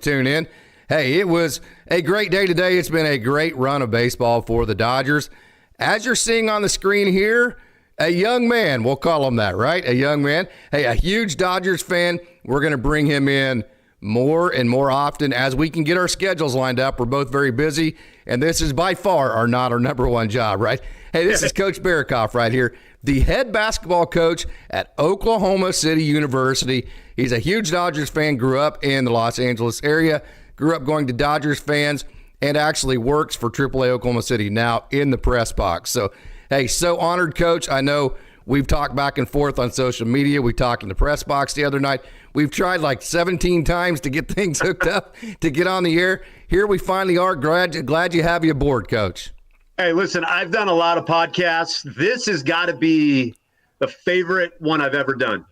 tune in. Hey, it was a great day today. It's been a great run of baseball for the Dodgers. As you're seeing on the screen here, a young man, we'll call him that, right? A young man. Hey, a huge Dodgers fan. We're going to bring him in more and more often as we can get our schedules lined up. We're both very busy, and this is by far not our number one job, right? Hey, this is Coach Barikoff right here, the head basketball coach at Oklahoma City University. He's a huge Dodgers fan, grew up in the Los Angeles area, grew up going to Dodgers fans, and actually works for AAA Oklahoma City now in the press box. So, hey, so honored, Coach. I know we've talked back and forth on social media. We talked in the press box the other night. We've tried like 17 times to get things hooked up to get on the air. Here we finally are. Glad you have you aboard, Coach. Hey, listen, I've done a lot of podcasts. This has got to be the favorite one I've ever done.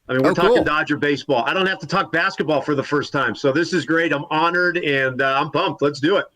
I mean, we're talking Dodger baseball. I don't have to talk basketball for the first time. So this is great. I'm honored, and I'm pumped. Let's do it.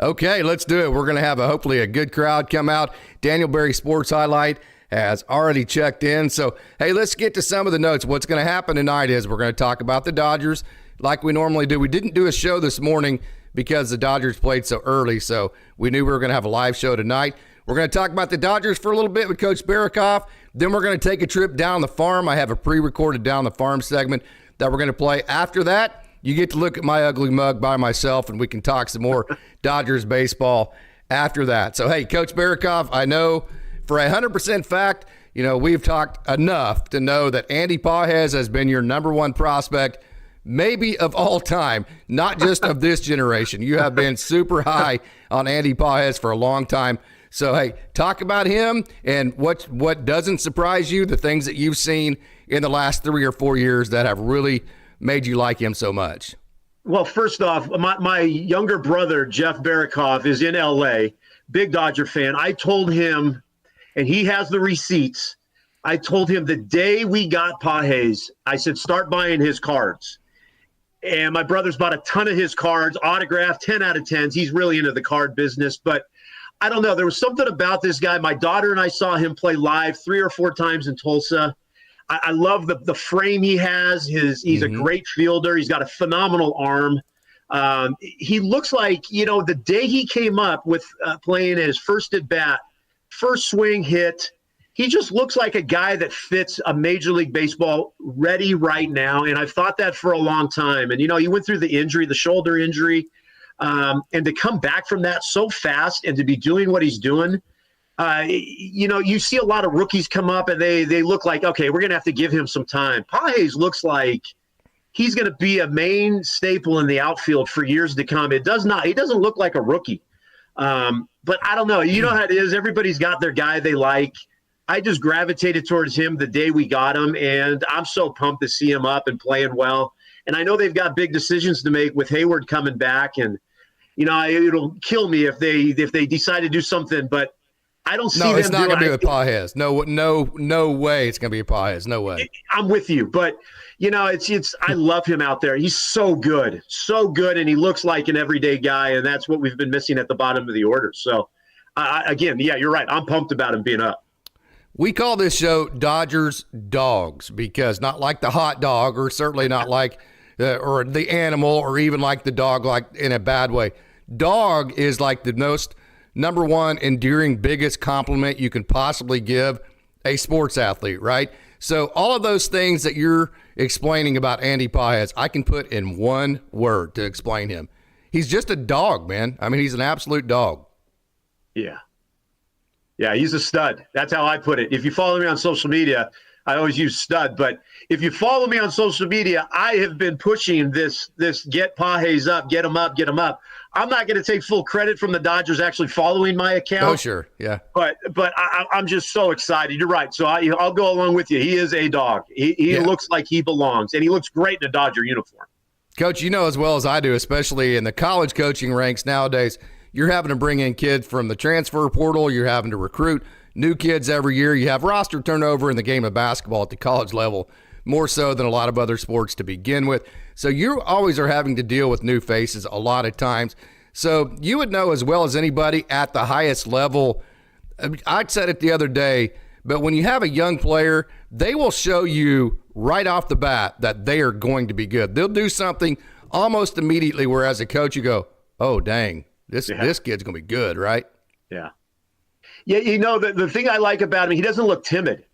Okay, let's do it. We're going to have hopefully a good crowd come out. Daniel Berry Sports Highlight has already checked in. So, hey, let's get to some of the notes. What's going to happen tonight is we're going to talk about the Dodgers like we normally do. We didn't do a show this morning because the Dodgers played so early, so we knew we were going to have a live show tonight. We're going to talk about the Dodgers for a little bit with Coach Barikoff. Then we're going to take a trip down the farm. I have a pre-recorded down the farm segment that we're going to play. After that, you get to look at my ugly mug by myself, and we can talk some more Dodgers baseball after that. So, hey, Coach Barikoff, I know for 100% fact, we've talked enough to know that Andy Pages has been your number one prospect, maybe of all time, not just of this generation. You have been super high on Andy Pages for a long time. So, hey, talk about him and what doesn't surprise you, the things that you've seen in the last 3 or 4 years that have really made you like him so much. Well, first off, my younger brother, Jeff Barikoff, is in L.A., big Dodger fan. I told him, and he has the receipts, I told him the day we got Pages, I said, start buying his cards. And my brother's bought a ton of his cards, autographed, 10 out of 10s. He's really into the card business. But I don't know. There was something about this guy. My daughter and I saw him play live 3 or 4 times in Tulsa. I love the frame he has. He's a great fielder. He's got a phenomenal arm. He looks like, the day he came up with playing his first at bat, first swing hit, he just looks like a guy that fits a Major League Baseball ready right now. And I've thought that for a long time. And, he went through the injury, the shoulder injury, and to come back from that so fast and to be doing what he's doing, you see a lot of rookies come up and they look like, okay, we're going to have to give him some time. Pages looks like he's going to be a main staple in the outfield for years to come. He doesn't look like a rookie. But I don't know. You know how it is. Everybody's got their guy they like. I just gravitated towards him the day we got him, and I'm so pumped to see him up and playing well. And I know they've got big decisions to make with Hayward coming back, and it'll kill me if they decide to do something, but I don't see them. No, it's not going to be with Pages. No way it's going to be with Pages. No way. I'm with you, but I love him out there. He's so good, and he looks like an everyday guy, and that's what we've been missing at the bottom of the order. So, again, yeah, you're right. I'm pumped about him being up. We call this show Dodgers Dogs because not like the hot dog, or certainly not like or the animal, or even like the dog, like in a bad way. Dog is like the most number one endearing, biggest compliment you can possibly give a sports athlete, right? So all of those things that you're explaining about Andy Pages, I can put in one word to explain him. He's just a dog, man. I mean, he's an absolute dog. Yeah. Yeah, he's a stud. That's how I put it. If you follow me on social media, I always use stud. But if you follow me on social media, I have been pushing this get Pages up, get him up, get him up. I'm not going to take full credit from the Dodgers actually following my account. Oh, sure, yeah. But I'm just so excited. You're right. So I'll go along with you. He is a dog. He looks like he belongs, and he looks great in a Dodger uniform. Coach, you know as well as I do, especially in the college coaching ranks nowadays, you're having to bring in kids from the transfer portal. You're having to recruit new kids every year. You have roster turnover in the game of basketball at the college level, more so than a lot of other sports to begin with. So you always are having to deal with new faces a lot of times. So you would know as well as anybody at the highest level. I said it the other day, but when you have a young player, they will show you right off the bat that they are going to be good. They'll do something almost immediately, where as a coach you go, oh, dang, this kid's going to be good, right? Yeah. Yeah, the thing I like about him, he doesn't look timid.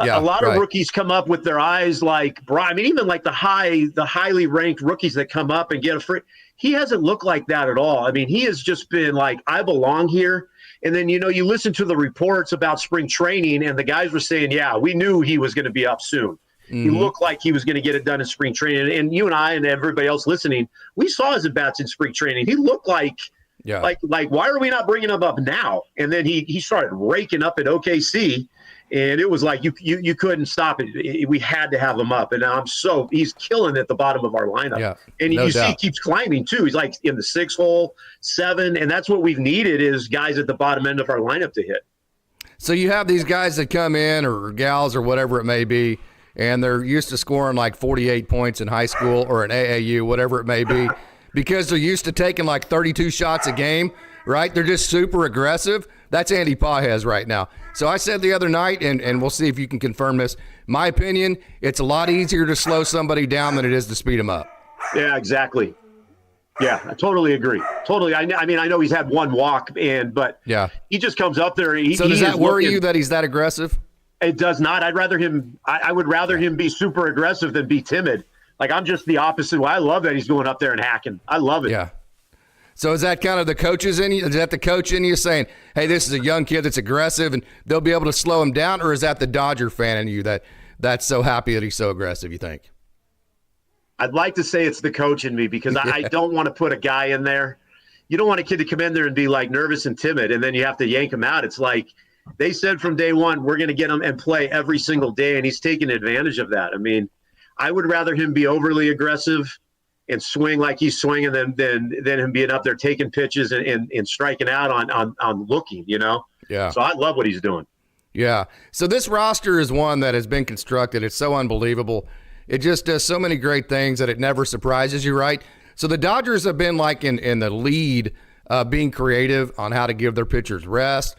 Yeah, a lot of rookies come up with their eyes like, I mean, even like the highly ranked rookies that come up and get a free. He hasn't looked like that at all. I mean, he has just been like, I belong here. And then, you listen to the reports about spring training, and the guys were saying, yeah, we knew he was going to be up soon. Mm-hmm. He looked like he was going to get it done in spring training. And you and I and everybody else listening, we saw his at-bats in spring training. He looked like, why are we not bringing him up now? And then he started raking up at OKC. And it was like you couldn't stop it. We had to have him up, and he's killing at the bottom of our lineup. Yeah, and you see he keeps climbing too. He's like in the 6 hole, 7, and that's what we've needed is guys at the bottom end of our lineup to hit. So you have these guys that come in, or gals, or whatever it may be, and they're used to scoring like 48 points in high school or in AAU, whatever it may be, because they're used to taking like 32 shots a game, right? They're just super aggressive. That's Andy Pages right now. So I said the other night, and we'll see if you can confirm this, my opinion, it's a lot easier to slow somebody down than it is to speed them up. Yeah, exactly. Yeah, I totally agree. Totally. I mean, I know he's had one walk, but he just comes up there. So does that worry you that he's that aggressive? It does not. I would rather him be super aggressive than be timid. Like, I'm just the opposite. Well, I love that he's going up there and hacking. I love it. Yeah. So is that kind of the coaches in you? Is that the coach in you saying, hey, this is a young kid that's aggressive and they'll be able to slow him down? Or is that the Dodger fan in you that's so happy that he's so aggressive, you think? I'd like to say it's the coach in me because I don't want to put a guy in there. You don't want a kid to come in there and be like nervous and timid, and then you have to yank him out. It's like they said from day one, we're going to get him and play every single day, and he's taking advantage of that. I mean, I would rather him be overly aggressive and swing like he's swinging than him being up there taking pitches and striking out on looking, Yeah. So I love what he's doing. Yeah. So this roster is one that has been constructed. It's so unbelievable. It just does so many great things that it never surprises you, right? So the Dodgers have been like in the lead, being creative on how to give their pitchers rest.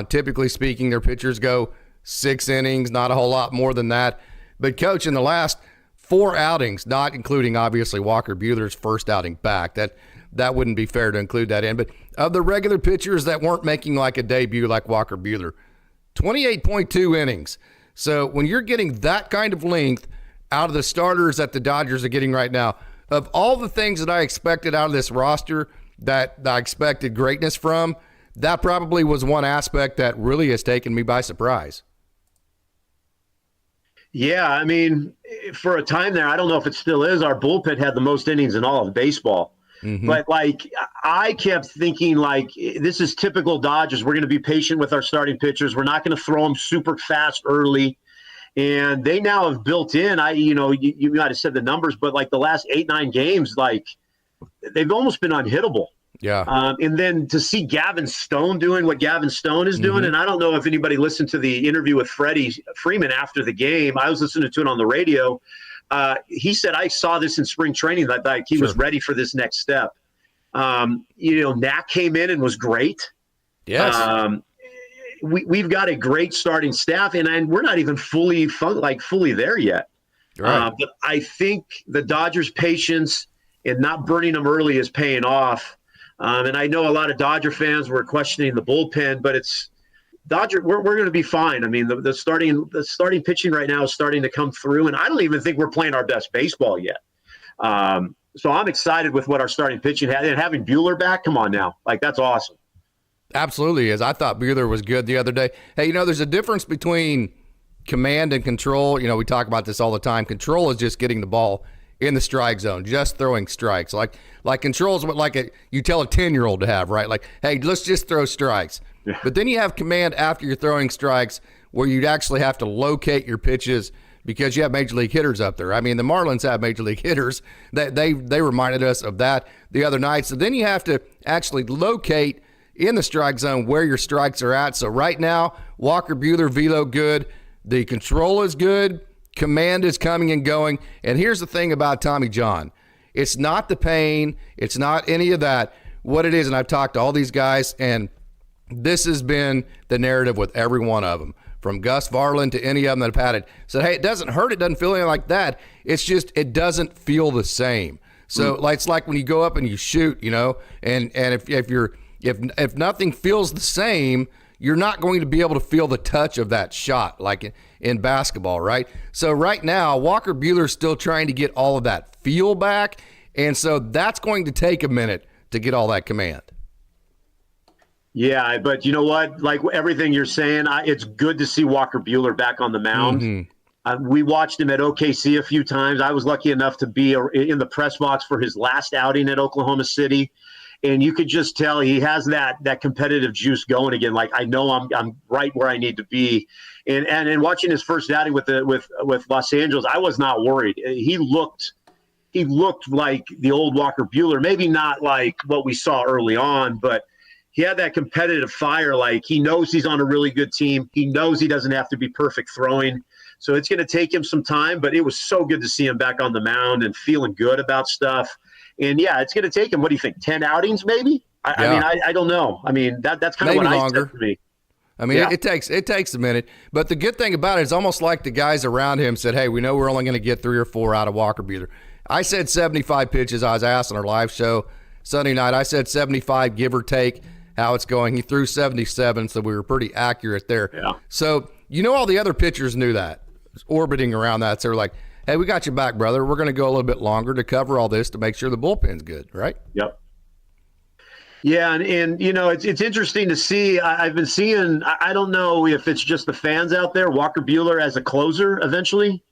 Typically speaking, their pitchers go 6 innings, not a whole lot more than that. But Coach, in the last 4 outings, not including obviously Walker Buehler's first outing back. That wouldn't be fair to include that in. But of the regular pitchers that weren't making like a debut like Walker Buehler, 28.2 innings. So when you're getting that kind of length out of the starters that the Dodgers are getting right now, of all the things that I expected out of this roster that I expected greatness from, that probably was one aspect that really has taken me by surprise. Yeah, I mean, for a time there, I don't know if it still is, our bullpen had the most innings in all of baseball. Mm-hmm. But, I kept thinking, this is typical Dodgers. We're going to be patient with our starting pitchers. We're not going to throw them super fast early. And they now have built in, you might have said the numbers, but, the last 8-9 games, they've almost been unhittable. Yeah. And then to see Gavin Stone doing what Gavin Stone is doing, and I don't know if anybody listened to the interview with Freddie Freeman after the game. I was listening to it on the radio. He said, I saw this in spring training, that he was ready for this next step. Knack came in and was great. Yes. We've got a great starting staff, and we're not even fully there yet. Right. But I think the Dodgers' patience and not burning them early is paying off. And I know a lot of Dodger fans were questioning the bullpen, but it's Dodger. We're going to be fine. I mean, the starting pitching right now is starting to come through, and I don't even think we're playing our best baseball yet. So I'm excited with what our starting pitching had, and having Buehler back. Come on now, that's awesome. Absolutely is. I thought Buehler was good the other day. Hey, there's a difference between command and control. We talk about this all the time. Control is just getting the ball in the strike zone, just throwing strikes. Like control is what you tell a 10-year-old to have, right? Hey, let's just throw strikes. Yeah. But then you have command after you're throwing strikes, where you'd actually have to locate your pitches because you have major league hitters up there. I mean, the Marlins have major league hitters. They reminded us of that the other night. So then you have to actually locate in the strike zone where your strikes are at. So right now, Walker Buehler, velo good. The control is good. Command is coming and going. And here's the thing about Tommy John. It's not the pain. It's not any of that. What it is, and I've talked to all these guys, and this has been the narrative with every one of them, from Gus Varlin to any of them that have had it. Said, hey, it doesn't hurt. It doesn't feel anything like that. It's just it doesn't feel the same. So it's like when you go up and you shoot, you know, and if nothing feels the same, you're not going to be able to feel the touch of that shot like in basketball, right? So right now, Walker Buehler's still trying to get all of that feel back, and so that's going to take a minute to get all that command. Yeah, but you know what? Like everything you're saying, it's good to see Walker Buehler back on the mound. Mm-hmm. We watched him at OKC a few times. I was lucky enough to be in the press box for his last outing at Oklahoma City. And you could just tell he has that competitive juice going again. Like, I know I'm right where I need to be. And watching his first outing with Los Angeles, I was not worried. He looked like the old Walker Buehler, maybe not like what we saw early on, but he had that competitive fire. Like, he knows he's on a really good team. He knows he doesn't have to be perfect throwing. So it's going to take him some time, but it was so good to see him back on the mound and feeling good about stuff. And yeah, it's going to take him, what do you think, 10 outings maybe? I mean, I don't know. I mean, that's kind of what longer. I said for me. I mean, it takes a minute. But the good thing about it is almost like the guys around him said, hey, we know we're only going to get 3 or 4 out of Walker Buehler. I said 75 pitches. I was asked on our live show Sunday night. I said 75, give or take, how it's going. He threw 77, so we were pretty accurate there. Yeah. So, you know, all the other pitchers knew that, orbiting around that. So they're like, hey, we got you back, brother. We're going to go a little bit longer to cover all this to make sure the bullpen's good, right? Yep. Yeah, and you know, it's interesting to see. I've been seeing, I don't know if it's just the fans out there, Walker Buehler as a closer eventually.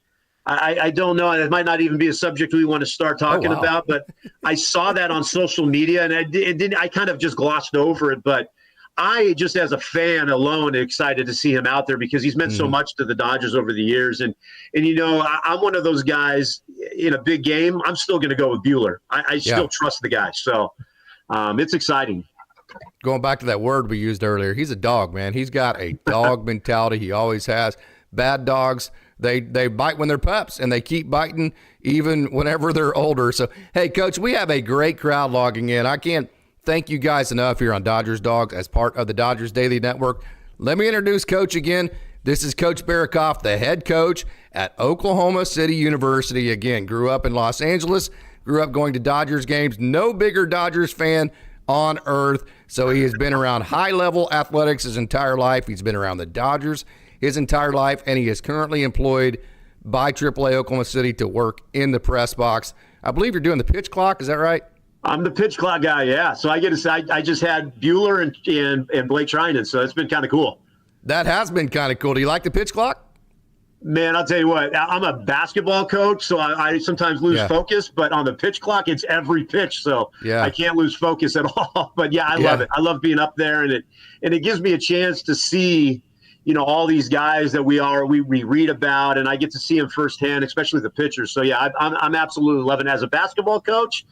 I don't know. It might not even be a subject we want to start talking about, but I saw that on social media, and I kind of just glossed over it. But I just, as a fan alone, excited to see him out there because he's meant so much to the Dodgers over the years. And you know, I'm one of those guys in a big game. I'm still going to go with Buehler. I still trust the guy. So it's exciting. Going back to that word we used earlier, he's a dog, man. He's got a dog mentality. He always has. Bad dogs, they bite when they're pups, and they keep biting even whenever they're older. So, hey, Coach, we have a great crowd logging in. I can't thank you guys enough here on Dodgers Dogs as part of the Dodgers Daily Network. Let me introduce Coach again. This is Coach Barrakoff, the head coach at Oklahoma City University. Again, grew up in Los Angeles, grew up going to Dodgers games. No bigger Dodgers fan on earth. So he has been around high-level athletics his entire life. He's been around the Dodgers his entire life, and he is currently employed by AAA Oklahoma City to work in the press box. I believe you're doing the pitch clock. Is that right? I'm the pitch clock guy, yeah. So I get to say, I just had Buehler and Blake Trinan, so it's been kind of cool. That has been kind of cool. Do you like the pitch clock? Man, I'll tell you what, I'm a basketball coach, so I sometimes lose focus, but on the pitch clock, it's every pitch, so I can't lose focus at all. But yeah, I love it. I love being up there, and it gives me a chance to see, you know, all these guys that we read about, and I get to see them firsthand, especially the pitchers. So yeah, I'm absolutely loving it. As a basketball coach,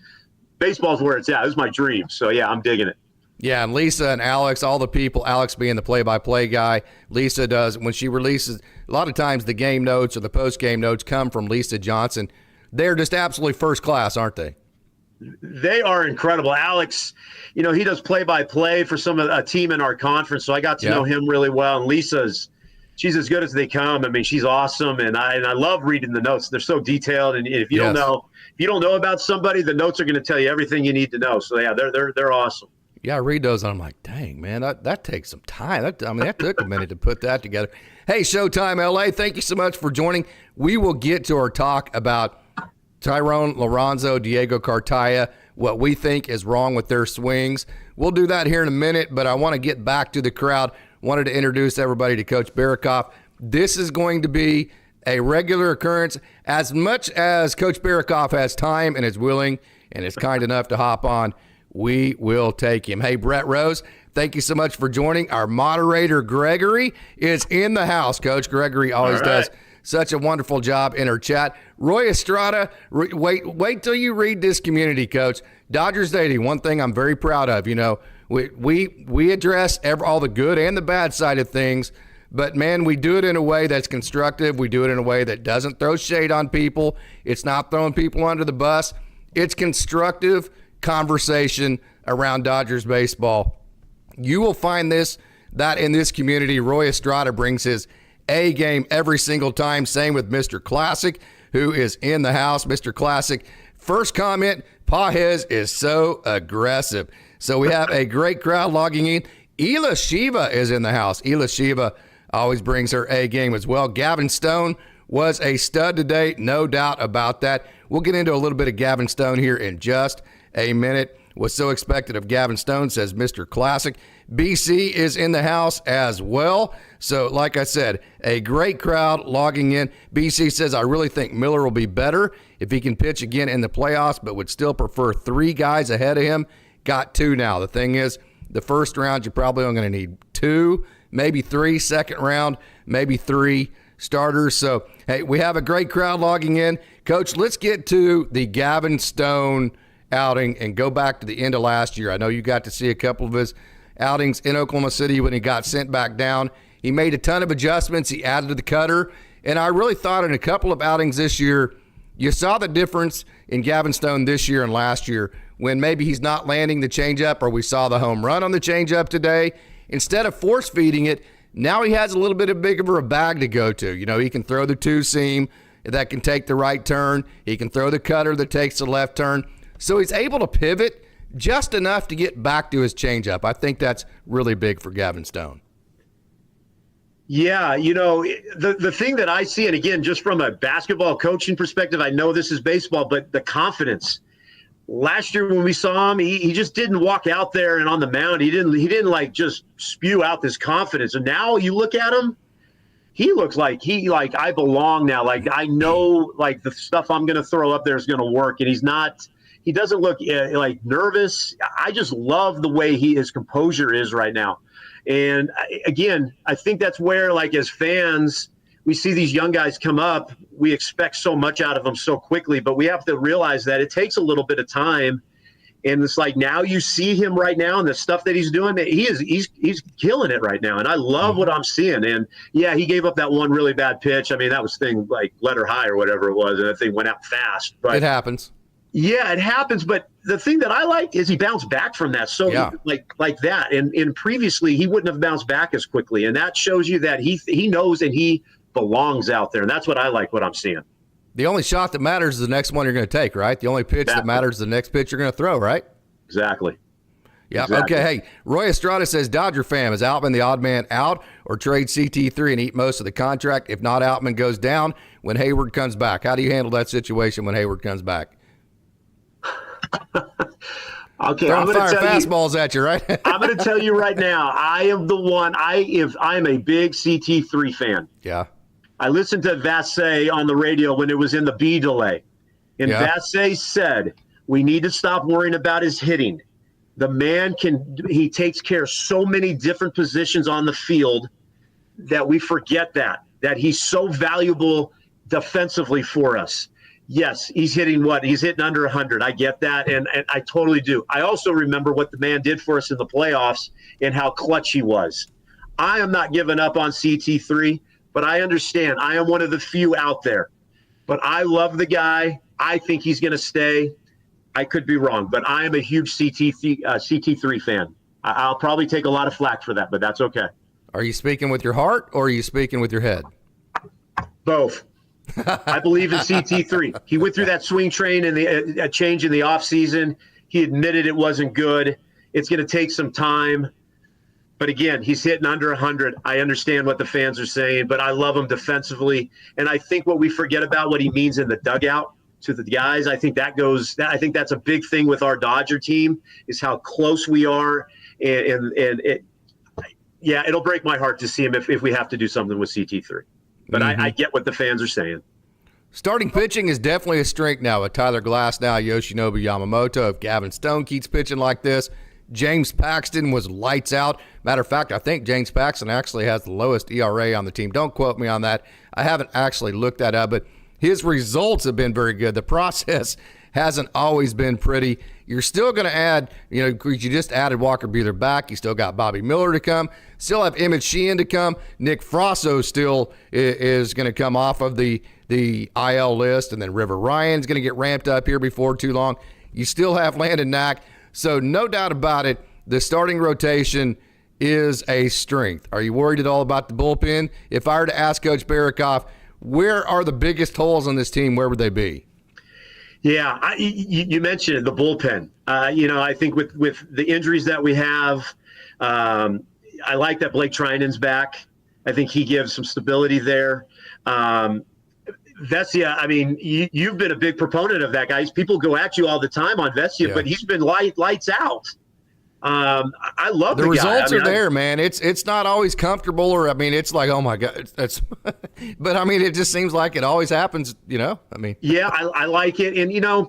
baseball's where it's at. This is my dream. So yeah, I'm digging it. Yeah, and Lisa and Alex, all the people, Alex being the play-by-play guy, Lisa does, when she releases, a lot of times the game notes or the post-game notes come from Lisa Johnson. They're just absolutely first class, aren't they? They are incredible. Alex, you know, he does play-by-play for a team in our conference, so I got to know him really well. And she's as good as they come. I mean, she's awesome, and I love reading the notes. They're so detailed, and if you don't know about somebody, the notes are going to tell you everything you need to know. So yeah, they're awesome. Yeah, I read those, and I'm like, dang, man, that takes some time. That took a minute to put that together. Hey, Showtime LA, thank you so much for joining. We will get to our talk about Tyrone Lorenzo, Diego Cartaya, what we think is wrong with their swings. We'll do that here in a minute, but I want to get back to the crowd. Wanted to introduce everybody to Coach Barrakoff. This is going to be a regular occurrence. As much as Coach Barrakoff has time and is willing and is kind enough to hop on, we will take him. Hey, Brett Rose, thank you so much for joining. Our moderator, Gregory, is in the house. Coach Gregory always does such a wonderful job in her chat. Roy Estrada, wait till you read this community, Coach. Dodgers Daily, one thing I'm very proud of, you know, we address all the good and the bad side of things, but, man, we do it in a way that's constructive. We do it in a way that doesn't throw shade on people. It's not throwing people under the bus. It's constructive conversation around Dodgers baseball. You will find that in this community. Roy Estrada brings his A game every single time. Same with Mr. Classic, who is in the house. Mr. Classic, first comment, Pajes is so aggressive. So we have a great crowd logging in. Ela Shiva is in the house. Ela Shiva always brings her A game as well. Gavin Stone was a stud today, no doubt about that. We'll get into a little bit of Gavin Stone here in just a minute. Was so expected of Gavin Stone, says Mr. Classic. BC is in the house as well. So, like I said, a great crowd logging in. BC says, I really think Miller will be better if he can pitch again in the playoffs, but would still prefer 3 guys ahead of him. Got 2 now. The thing is, the first round, you're probably only going to need 2, maybe 3. Second round, maybe 3 starters. So, hey, we have a great crowd logging in. Coach, let's get to the Gavin Stone outing and go back to the end of last year. I know you got to see a couple of his outings in Oklahoma City when he got sent back down. He made a ton of adjustments. He added to the cutter. And I really thought in a couple of outings this year, you saw the difference in Gavin Stone this year and last year when maybe he's not landing the changeup, or we saw the home run on the changeup today. Instead of force feeding it, now he has a little bit of bigger of a bag to go to. You know, he can throw the 2-seam that can take the right turn. He can throw the cutter that takes the left turn. So he's able to pivot just enough to get back to his changeup. I think that's really big for Gavin Stone. Yeah, you know, the thing that I see, and again, just from a basketball coaching perspective, I know this is baseball, but the confidence. Last year when we saw him, he just didn't walk out there and on the mound. He didn't like just spew out this confidence. And now you look at him, he looks like I belong now. Like I know like the stuff I'm going to throw up there is going to work, and he doesn't look like nervous. I just love the way his composure is right now. And again, I think that's where, like, as fans, we see these young guys come up. We expect so much out of them so quickly, but we have to realize that it takes a little bit of time. And it's like now you see him right now and the stuff that he's doing, he's killing it right now. And I love what I'm seeing. And yeah, he gave up that one really bad pitch. I mean, that was thing like letter high or whatever it was. And that thing went out fast. But it happens. Yeah, it happens. But the thing that I like is he bounced back from that. So like that. And previously he wouldn't have bounced back as quickly. And that shows you that he knows and he belongs out there. And that's what I like, what I'm seeing. The only shot that matters is the next one you're going to take, right? The only pitch that matters is the next pitch you're going to throw, right? Exactly. Yeah. Exactly. Okay. Hey, Roy Estrada says, Dodger fam, is Outman the odd man out or trade CT3 and eat most of the contract? If not, Outman goes down when Hayward comes back. How do you handle that situation when Hayward comes back? Okay, I'm going to fire fastballs at you, right? I'm going to tell you right now, I am the one. I'm a big CT3 fan. Yeah. I listened to Vassay on the radio when it was in the B delay. And Vassay said, we need to stop worrying about his hitting. The man he takes care of so many different positions on the field that we forget that he's so valuable defensively for us. Yes, he's hitting He's hitting under 100. I get that, and I totally do. I also remember what the man did for us in the playoffs and how clutch he was. I am not giving up on CT3, but I understand. I am one of the few out there. But I love the guy. I think he's going to stay. I could be wrong, but I am a huge CT3 fan. I'll probably take a lot of flack for that, but that's okay. Are you speaking with your heart or are you speaking with your head? Both. I believe in CT3. He went through that swing train and a change in the offseason. He admitted it wasn't good. It's going to take some time. But again, he's hitting under 100. I understand what the fans are saying, but I love him defensively. And I think what we forget about what he means in the dugout to the guys, I think that's a big thing with our Dodger team is how close we are. And it'll break my heart to see him if we have to do something with CT3. But I get what the fans are saying. Starting pitching is definitely a strength now with Tyler Glasnow, YoshinobuYamamoto. If Gavin Stone keeps pitching like this, James Paxton was lights out. Matter of fact, I think James Paxton actually has the lowest ERA on the team. Don't quote me on that. I haven't actually looked that up, but his results have been very good. The process hasn't always been pretty. You're still going to add, you just added Walker Buehler back. You still got Bobby Miller to come. Still have Emmett Sheehan to come. Nick Frasso still is going to come off of the IL list, and then River Ryan's going to get ramped up here before too long. You still have Landon Knack. So no doubt about it, the starting rotation is a strength. Are you worried at all about the bullpen? If I were to ask Coach Barikoff, where are the biggest holes on this team, where would they be? Yeah, you mentioned the bullpen. I think with the injuries that we have, I like that Blake Trinan's back. I think he gives some stability there. Vesia, I mean, you've been a big proponent of that, guys. People go at you all the time on Vesia, but he's been lights out. I love the results guy. are there, man. It's not always comfortable, or I mean, it's like, oh my God, that's. But I mean, it just seems like it always happens, I mean. Yeah, I like it, and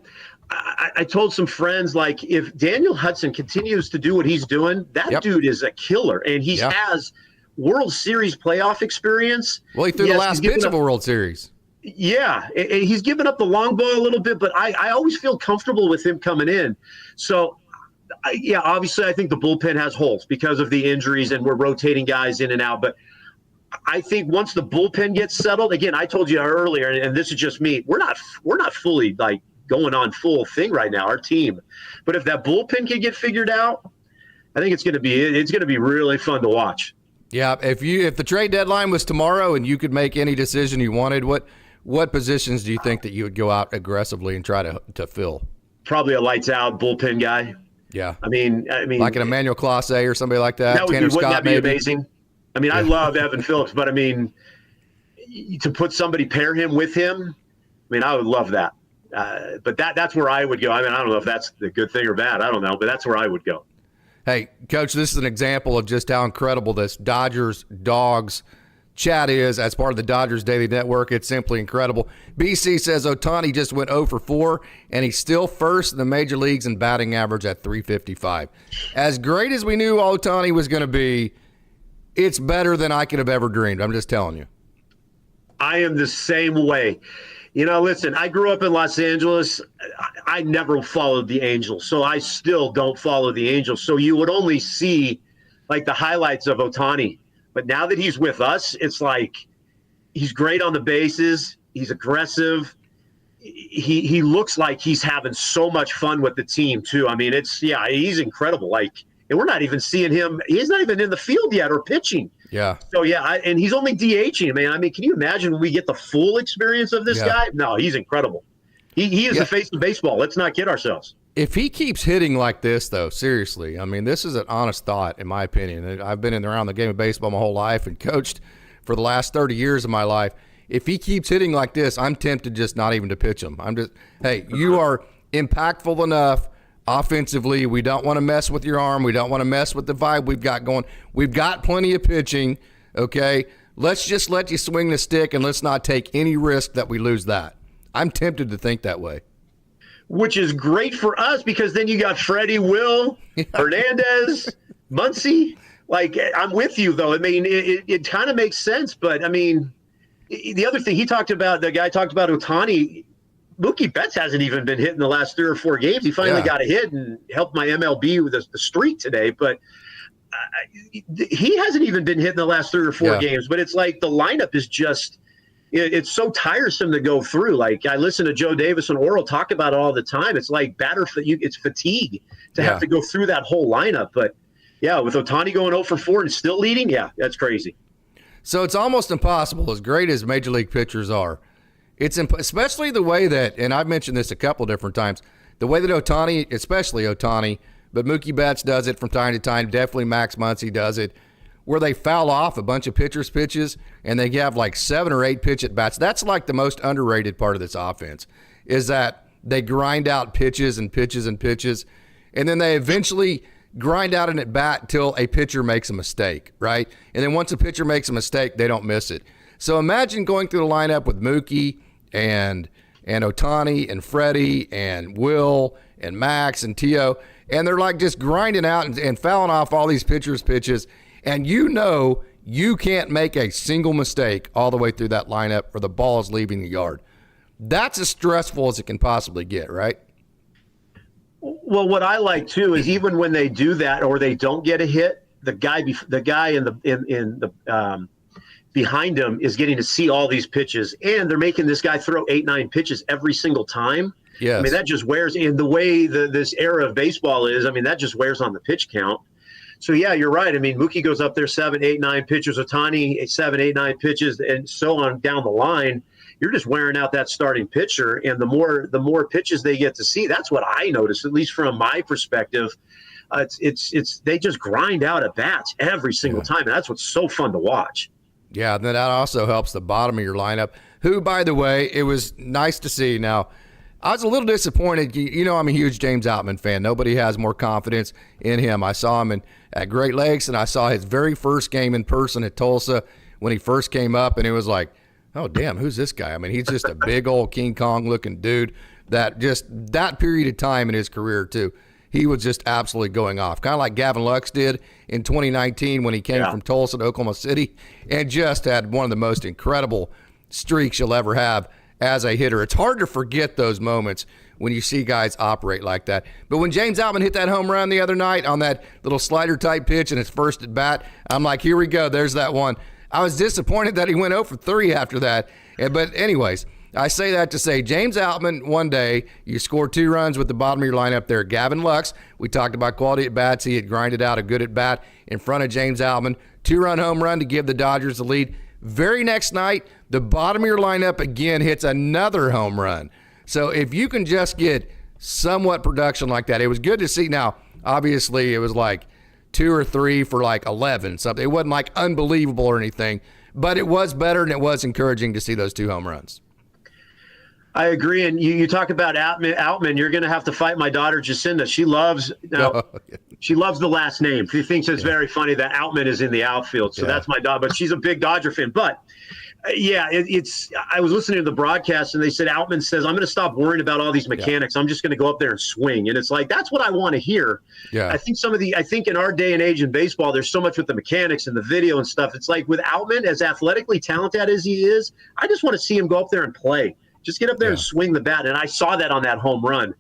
I told some friends, like, if Daniel Hudson continues to do what he's doing, that dude is a killer, and he has World Series playoff experience. Well, he threw the last pitch of a World Series. Yeah, and he's given up the long ball a little bit, but I always feel comfortable with him coming in. So, obviously I think the bullpen has holes because of the injuries, and we're rotating guys in and out. But I think once the bullpen gets settled, again, I told you earlier, and this is just me, we're not fully like going on full thing right now, our team. But if that bullpen can get figured out, I think it's going to be really fun to watch. Yeah, if the trade deadline was tomorrow and you could make any decision you wanted, what positions do you think that you would go out aggressively and try to fill? Probably a lights out bullpen guy. Yeah. I mean, like an Emmanuel Clase or somebody like that. Wouldn't that be amazing? I mean, I love Evan Phillips, but I mean, to pair him with him, I mean, I would love that. But that's where I would go. I mean, I don't know if that's a good thing or bad. I don't know, but that's where I would go. Hey, Coach, this is an example of just how incredible this Dodgers Dogs chat is as part of the Dodgers Daily Network. It's simply incredible. BC says Ohtani just went 0 for 4, and he's still first in the major leagues in batting average at .355. As great as we knew Ohtani was going to be, it's better than I could have ever dreamed. I'm just telling you. I am the same way. Listen, I grew up in Los Angeles. I never followed the Angels, so I still don't follow the Angels. So you would only see like the highlights of Ohtani. But now that he's with us, it's like he's great on the bases. He's aggressive. He looks like he's having so much fun with the team too. I mean, he's incredible. Like, and we're not even seeing him. He's not even in the field yet or pitching. Yeah. So and he's only DHing, man. I mean, can you imagine when we get the full experience of this guy? No, he's incredible. He is the face of baseball. Let's not kid ourselves. If he keeps hitting like this, though, seriously, I mean, this is an honest thought, in my opinion. I've been around the game of baseball my whole life and coached for the last 30 years of my life. If he keeps hitting like this, I'm tempted just not even to pitch him. Hey, you are impactful enough offensively. We don't want to mess with your arm. We don't want to mess with the vibe we've got going. We've got plenty of pitching, okay? Let's just let you swing the stick, and let's not take any risk that we lose that. I'm tempted to think that way. Which is great for us because then you got Freddie, Will, Hernandez, Muncy. Like, I'm with you, though. I mean, it kind of makes sense. But, I mean, the other thing the guy talked about Ohtani, Mookie Betts hasn't even been hitting the last 3 or 4 games. He finally got a hit and helped my MLB with the streak today. But he hasn't even been hitting the last 3 or 4 games. But it's like the lineup is just – it's so tiresome to go through. Like, I listen to Joe Davis and Oral talk about it all the time. It's like it's fatigue to have to go through that whole lineup. But, with Ohtani going 0 for 4 and still leading, that's crazy. So it's almost impossible, as great as major league pitchers are. It's especially the way that, and I've mentioned this a couple different times, the way that Ohtani, especially Ohtani, but Mookie Betts does it from time to time. Definitely Max Muncy does it, where they foul off a bunch of pitchers' pitches and they have like 7 or 8 pitch at bats. That's like the most underrated part of this offense, is that they grind out pitches and pitches and pitches, and then they eventually grind out an at bat until a pitcher makes a mistake, right? And then once a pitcher makes a mistake, they don't miss it. So imagine going through the lineup with Mookie and Ohtani and Freddie and Will and Max and Tio, and they're like just grinding out and fouling off all these pitchers' pitches. And you can't make a single mistake all the way through that lineup or the ball is leaving the yard. That's as stressful as it can possibly get, right? Well, what I like too is even when they do that or they don't get a hit, the guy in the behind him is getting to see all these pitches, and they're making this guy throw 8-9 pitches every single time. Yes. I mean, that just wears. And the way this era of baseball is, I mean, that just wears on the pitch count. So, you're right. I mean, Mookie goes up there 7, 8, 9 pitches. Ohtani 7, 8, 9 pitches, and so on down the line. you're just wearing out that starting pitcher. And the more pitches they get to see, that's what I notice, at least from my perspective. It's they just grind out at bats every single time, and that's what's so fun to watch. Yeah, then that also helps the bottom of your lineup, who, by the way, it was nice to see. Now, I was a little disappointed. You know, I'm a huge James Outman fan. Nobody has more confidence in him. I saw him at Great Lakes, and I saw his very first game in person at Tulsa when he first came up, and it was like, oh, damn, who's this guy? I mean, he's just a big old King Kong-looking dude that period of time in his career, too. He was just absolutely going off, kind of like Gavin Lux did in 2019 when he came from Tulsa to Oklahoma City and just had one of the most incredible streaks you'll ever have as a hitter. It's hard to forget those moments when you see guys operate like that. But when James Outman hit that home run the other night on that little slider-type pitch in his first at bat, I'm like, here we go, there's that one. I was disappointed that he went 0 for 3 after that. But anyways, I say that to say James Outman, one day, you score 2 runs with the bottom of your lineup there. Gavin Lux, we talked about quality at-bats. He had grinded out a good at-bat in front of James Outman. 2-run home run to give the Dodgers the lead. Very next night, the bottom of your lineup again hits another home run. So if you can just get somewhat production like that, it was good to see. Now, obviously, it was like 2 or 3 for like 11 something. It wasn't like unbelievable or anything, but it was better and it was encouraging to see those 2 home runs. I agree. And you talk about Outman, you're going to have to fight my daughter, Jacinda. She loves the last name. She thinks it's very funny that Outman is in the outfield. So that's my daughter. But she's a big Dodger fan. But, I was listening to the broadcast, and they said Outman says, I'm going to stop worrying about all these mechanics. I'm just going to go up there and swing. And it's like, that's what I want to hear. Yeah. I think in our day and age in baseball, there's so much with the mechanics and the video and stuff. It's like with Outman, as athletically talented as he is, I just want to see him go up there and play. Just get up there and swing the bat. And I saw that on that home run.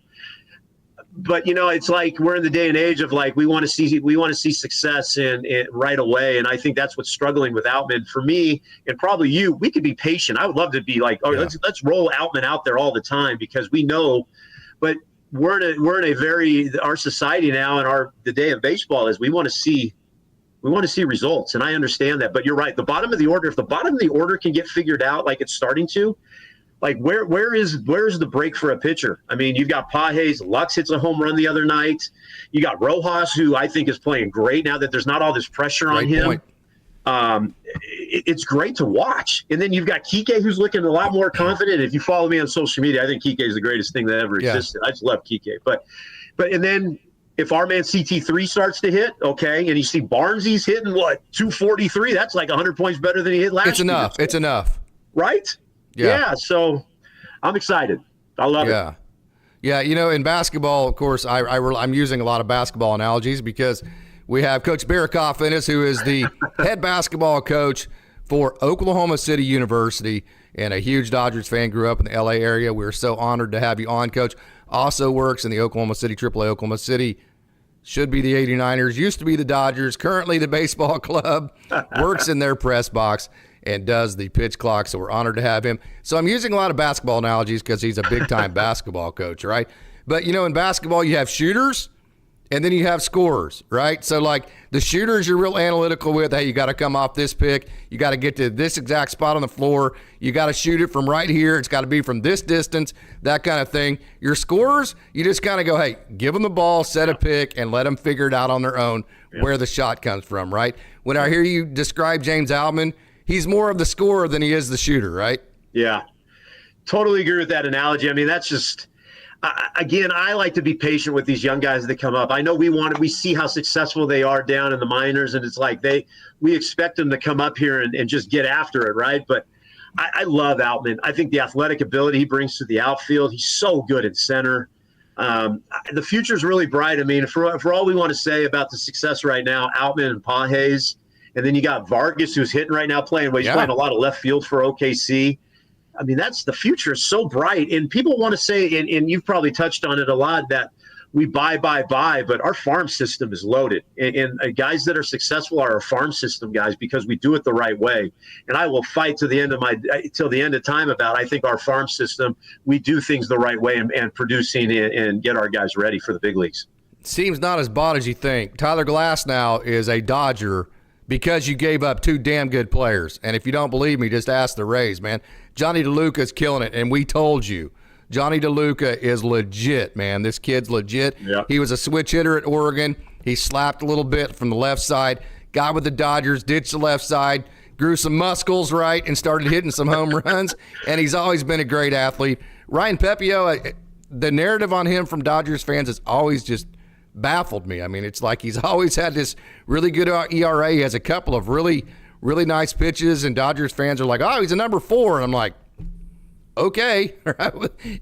But, it's like we're in the day and age of like we want to see success in right away. And I think that's what's struggling with Outman. For me, and probably you, we could be patient. I would love to be like, let's roll Outman out there all the time because we know. But we're in our society now and the day of baseball is we want to see results. And I understand that. But you're right. The bottom of the order, if the bottom of the order can get figured out like it's starting to, like where's the break for a pitcher? I mean, you've got Pages, Lux hits a home run the other night. You got Rojas, who I think is playing great now that there's not all this pressure on him. It's great to watch. And then you've got Kike, who's looking a lot more confident. If you follow me on social media, I think Kike is the greatest thing that ever existed. I just love Kike. But and then if our man CT3 starts to hit, okay, and you see Barnesy's hitting 243, that's like 100 points better than he hit last year. It's enough. Right? Yeah, so I'm excited. I love it. Yeah, in basketball, of course, I'm using a lot of basketball analogies because we have Coach Barikoff in us, who is the head basketball coach for Oklahoma City University and a huge Dodgers fan, grew up in the L.A. area. We're so honored to have you on, Coach. Also works in the Oklahoma City, AAA Oklahoma City. Should be the 89ers, used to be the Dodgers, currently the baseball club, works in their press box and does the pitch clock, so we're honored to have him. So I'm using a lot of basketball analogies because he's a big-time basketball coach, right? But, in basketball you have shooters and then you have scorers, right? So, like, the shooters you're real analytical with. Hey, you got to come off this pick. You got to get to this exact spot on the floor. You got to shoot it from right here. It's got to be from this distance, that kind of thing. Your scorers, you just kind of go, hey, give them the ball, set a pick, and let them figure it out on their own where the shot comes from, right? When I hear you describe James Outman, he's more of the scorer than he is the shooter, right? Yeah, totally agree with that analogy. I mean, that's just, again, I like to be patient with these young guys that come up. I know we see how successful they are down in the minors, and it's like we expect them to come up here and just get after it, right? But I love Outman. I think the athletic ability he brings to the outfield, he's so good at center. The future's really bright. I mean, for all we want to say about the success right now, Outman and Pages. And then you got Vargas, who's hitting right now, playing a lot of left field for OKC. I mean, the future is so bright. And people want to say, and you've probably touched on it a lot, that we buy, but our farm system is loaded. And guys that are successful are our farm system guys because we do it the right way. And I will fight till the end of time about, I think our farm system, we do things the right way and producing and get our guys ready for the big leagues. Seems not as bought as you think. Tyler Glass now is a Dodger, because you gave up two damn good players. And if you don't believe me, just ask the Rays, man. Johnny DeLuca's killing it, and we told you. Johnny DeLuca is legit, man. This kid's legit. Yep. He was a switch hitter at Oregon. He slapped a little bit from the left side, got with the Dodgers, ditched the left side, grew some muscles, right, and started hitting some home runs. And he's always been a great athlete. Ryan Pepiot, the narrative on him from Dodgers fans has always just baffled me. I mean, it's like he's always had this really good ERA. He has a couple of really, really nice pitches, and Dodgers fans are like, oh, he's a number 4. And I'm like, okay,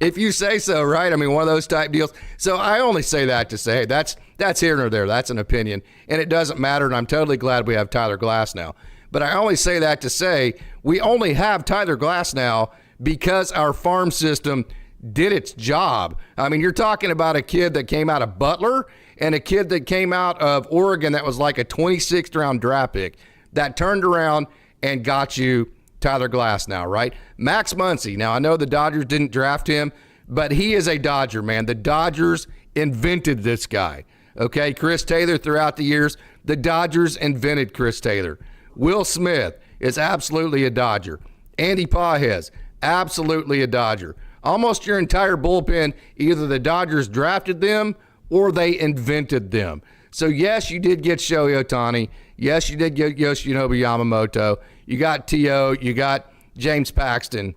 if you say so, right? I mean, one of those type deals. So I only say that to say, hey, that's here nor there. That's an opinion, and it doesn't matter, and I'm totally glad we have Tyler Glass now. But I only say that to say we only have Tyler Glass now because our farm system did its job. I mean, you're talking about a kid that came out of Butler and a kid that came out of Oregon that was like a 26th round draft pick that turned around and got you Tyler Glass now, right? Max Muncy. Now, I know the Dodgers didn't draft him, but he is a Dodger, man. The Dodgers invented this guy, okay? Chris Taylor throughout the years, the Dodgers invented Chris Taylor. Will Smith is absolutely a Dodger. Andy Pages, absolutely a Dodger. Almost your entire bullpen, either the Dodgers drafted them or they invented them. So, yes, you did get Shohei Ohtani. Yes, you did get YoshinobuYamamoto. You got T.O., you got James Paxton.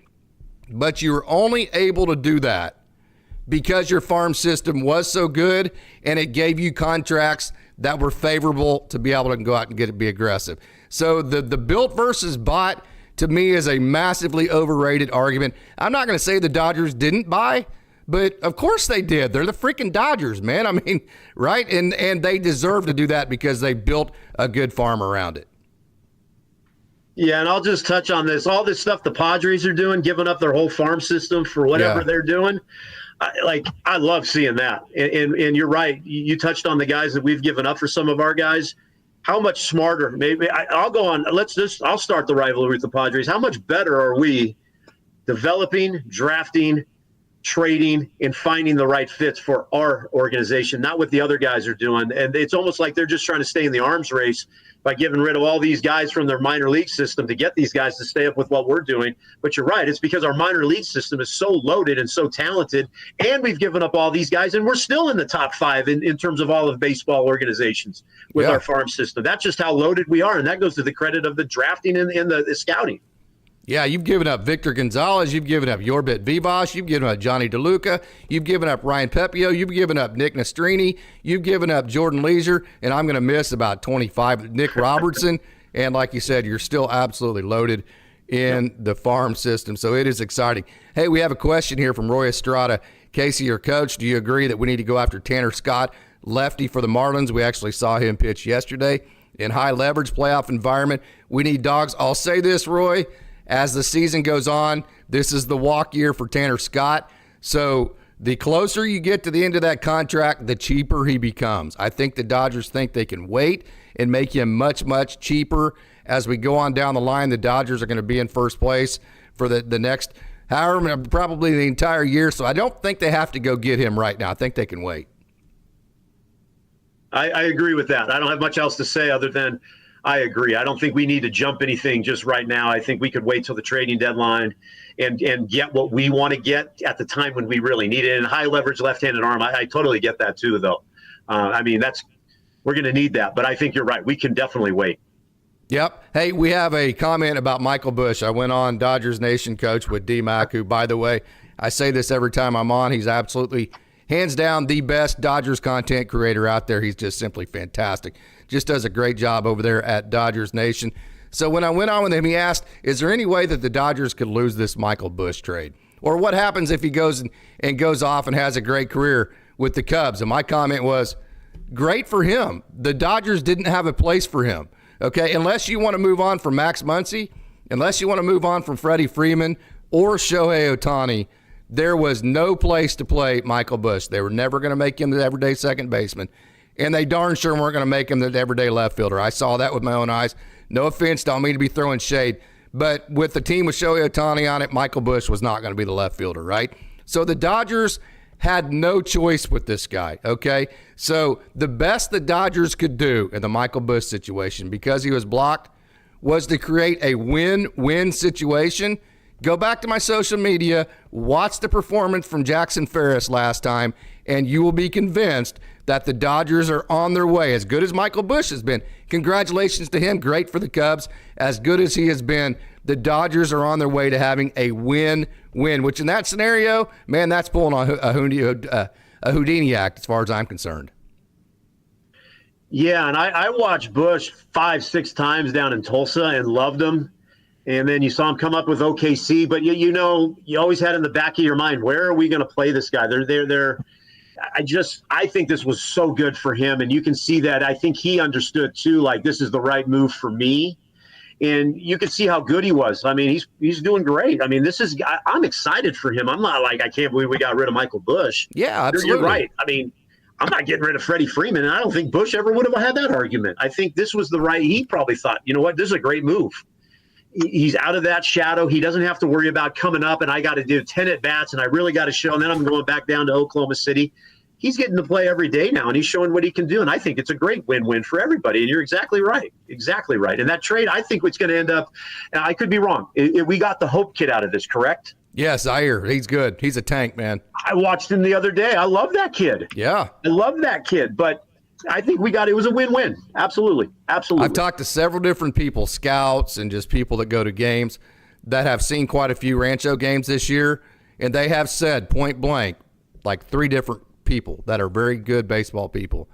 But you were only able to do that because your farm system was so good and it gave you contracts that were favorable to be able to go out and be aggressive. So the built versus bought, to me, is a massively overrated argument. I'm not going to say the Dodgers didn't buy, but of course they did. They're the freaking Dodgers, man. I mean, right? And they deserve to do that because they built a good farm around it. Yeah, and I'll just touch on this. All this stuff the Padres are doing, giving up their whole farm system for whatever they're doing. I love seeing that. And you're right. You touched on the guys that we've given up for some of our guys. How much smarter? Maybe I'll go on. I'll start the rivalry with the Padres. How much better are we developing, drafting, trading, and finding the right fits for our organization, not what the other guys are doing? And it's almost like they're just trying to stay in the arms race by getting rid of all these guys from their minor league system to get these guys to stay up with what we're doing. But you're right. It's because our minor league system is so loaded and so talented, and we've given up all these guys, and we're still in the top 5 in terms of all of baseball organizations with our farm system. That's just how loaded we are, and that goes to the credit of the drafting and the scouting. Yeah, you've given up Victor Gonzalez. You've given up Yorbit Vivas. You've given up Johnny DeLuca. You've given up Ryan Pepiot. You've given up Nick Nastrini. You've given up Jordan Leisure. And I'm going to miss about 25. Nick Robertson. And like you said, you're still absolutely loaded in the farm system. So it is exciting. Hey, we have a question here from Roy Estrada. Casey, your coach, do you agree that we need to go after Tanner Scott, lefty for the Marlins? We actually saw him pitch yesterday in high leverage playoff environment. We need dogs. I'll say this, Roy. As the season goes on, this is the walk year for Tanner Scott. So the closer you get to the end of that contract, the cheaper he becomes. I think the Dodgers think they can wait and make him much, much cheaper. As we go on down the line, the Dodgers are going to be in first place for the next, however, probably the entire year. So I don't think they have to go get him right now. I think they can wait. I agree with that. I don't have much else to say other than I agree. I don't think we need to jump anything just right now. I think we could wait till the trading deadline and get what we want to get at the time when we really need it. And high leverage left-handed arm, I totally get that too, though. I mean, we're going to need that. But I think you're right. We can definitely wait. Yep. Hey, we have a comment about Michael Busch. I went on Dodgers Nation Coach with D-Mac, who, by the way, I say this every time I'm on. He's absolutely, hands down, the best Dodgers content creator out there. He's just simply fantastic. Just does a great job over there at Dodgers Nation. So when I went on with him, he asked, is there any way that the Dodgers could lose this Michael Busch trade? Or what happens if he goes and goes off and has a great career with the Cubs? And my comment was, great for him. The Dodgers didn't have a place for him. Okay, unless you want to move on from Max Muncy, unless you want to move on from Freddie Freeman or Shohei Ohtani, there was no place to play Michael Busch. They were never going to make him the everyday second baseman. And they darn sure weren't going to make him the everyday left fielder. I saw that with my own eyes. No offense, don't mean to be throwing shade. But with the team with Shohei Ohtani on it, Michael Busch was not going to be the left fielder, right? So the Dodgers had no choice with this guy, okay? So the best the Dodgers could do in the Michael Busch situation, because he was blocked, was to create a win-win situation. Go back to my social media, watch the performance from Jackson Ferris last time, and you will be convinced that the Dodgers are on their way. As good as Michael Busch has been, congratulations to him, great for the Cubs. As good as he has been, the Dodgers are on their way to having a win-win, which in that scenario, man, that's pulling on a Houdini act as far as I'm concerned. Yeah, and I watched Busch 5-6 times down in Tulsa and loved him. And then you saw him come up with OKC, but you always had in the back of your mind, where are we going to play this guy? I think this was so good for him, and you can see that. I think he understood too, like, this is the right move for me. And you can see how good he was. I mean, he's doing great. I mean, I'm excited for him. I'm not like, I can't believe we got rid of Michael Busch. Yeah, absolutely. You're right. I mean, I'm not getting rid of Freddie Freeman, and I don't think Busch ever would have had that argument. I think this was he probably thought, you know what, this is a great move. He's out of that shadow. He doesn't have to worry about coming up, and I got to do 10 at-bats, and I really got to show, and then I'm going back down to Oklahoma City. He's getting to play every day now, and he's showing what he can do, and I think it's a great win-win for everybody, and you're exactly right. Exactly right. And that trade, I think it's going to end up – I could be wrong. We got the Hope kid out of this, correct? Yes, Zaire. He's good. He's a tank, man. I watched him the other day. I love that kid. Yeah. I love that kid, but I think it was a win-win. Absolutely. Absolutely. I've talked to several different people, scouts and just people that go to games, that have seen quite a few Rancho games this year, and they have said point blank, like 3 different people that are very good baseball people,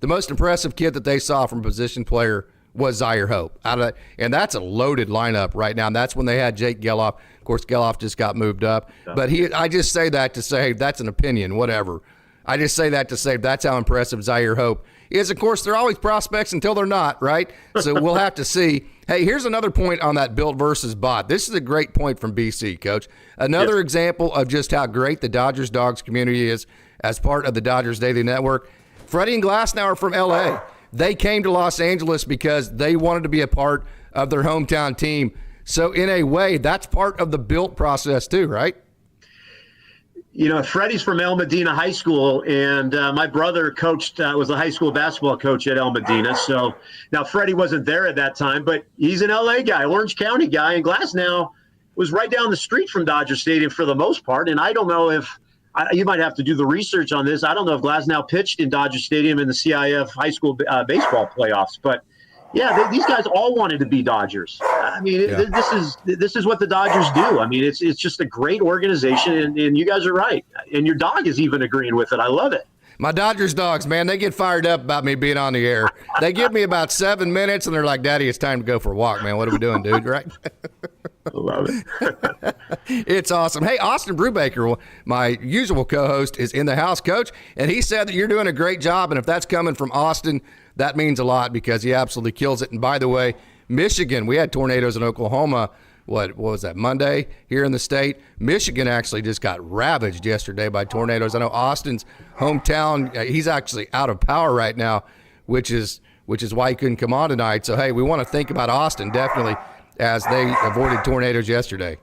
the most impressive kid that they saw from position player was Zaire Hope. And that's a loaded lineup right now. And that's when they had Jake Geloff. Of course, Geloff just got moved up. But I just say that to say that's an opinion, whatever. I just say that to say that's how impressive Zaire Hope is. Of course, they're always prospects until they're not, right? So we'll have to see. Hey, here's another point on that built versus bought. This is a great point from BC, Coach. Another example of just how great the Dodgers Dogs community is as part of the Dodgers Daily Network. Freddie and Glasnow are from L.A. They came to Los Angeles because they wanted to be a part of their hometown team. So in a way, that's part of the built process too, right? You know, Freddie's from El Medina High School, and my brother was a high school basketball coach at El Medina. So now Freddie wasn't there at that time, but he's an L.A. guy, Orange County guy, and Glasnow was right down the street from Dodger Stadium for the most part. And I don't know if you might have to do the research on this. I don't know if Glasnow pitched in Dodger Stadium in the CIF high school baseball playoffs, but yeah, these guys all wanted to be Dodgers. I mean, this is what the Dodgers do. I mean, it's just a great organization, and you guys are right. And your dog is even agreeing with it. I love it. My Dodgers dogs, man, they get fired up about me being on the air. They give me about 7 minutes, and they're like, Daddy, it's time to go for a walk, man. What are we doing, dude? Right? I love it. It's awesome. Hey, Austin Brubaker, my usual co-host, is in the house, Coach, and he said that you're doing a great job, and if that's coming from Austin, that means a lot because he absolutely kills it. And by the way, Michigan, we had tornadoes in Oklahoma. What was that, Monday here in the state? Michigan actually just got ravaged yesterday by tornadoes. I know Austin's hometown, he's actually out of power right now, which is why he couldn't come on tonight. So, hey, we want to think about Austin definitely as they avoided tornadoes yesterday.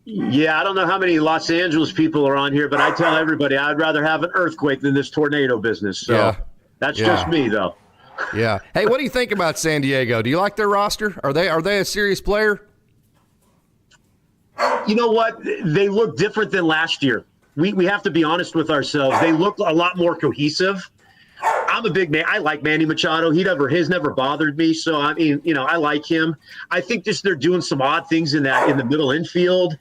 Yeah, I don't know how many Los Angeles people are on here, but I tell everybody I'd rather have an earthquake than this tornado business. So that's just me, though. Yeah. Hey, what do you think about San Diego? Do you like their roster? Are they a serious player? You know what? They look different than last year. We have to be honest with ourselves. They look a lot more cohesive. I'm a big man. I like Manny Machado. He's never bothered me. So I mean, I like him. I think just they're doing some odd things in the middle infield.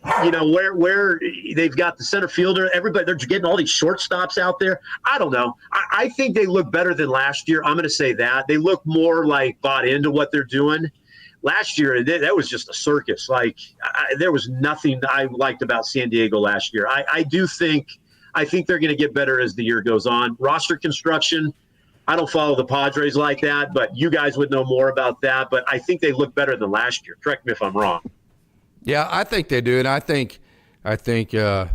Where they've got the center fielder, everybody, they're getting all these shortstops out there. I don't know. I think they look better than last year. I'm going to say that. They look more like bought into what they're doing. Last year, that was just a circus. There was nothing I liked about San Diego last year. I think they're going to get better as the year goes on. Roster construction, I don't follow the Padres like that, but you guys would know more about that. But I think they look better than last year. Correct me if I'm wrong. Yeah, I think they do, and I think the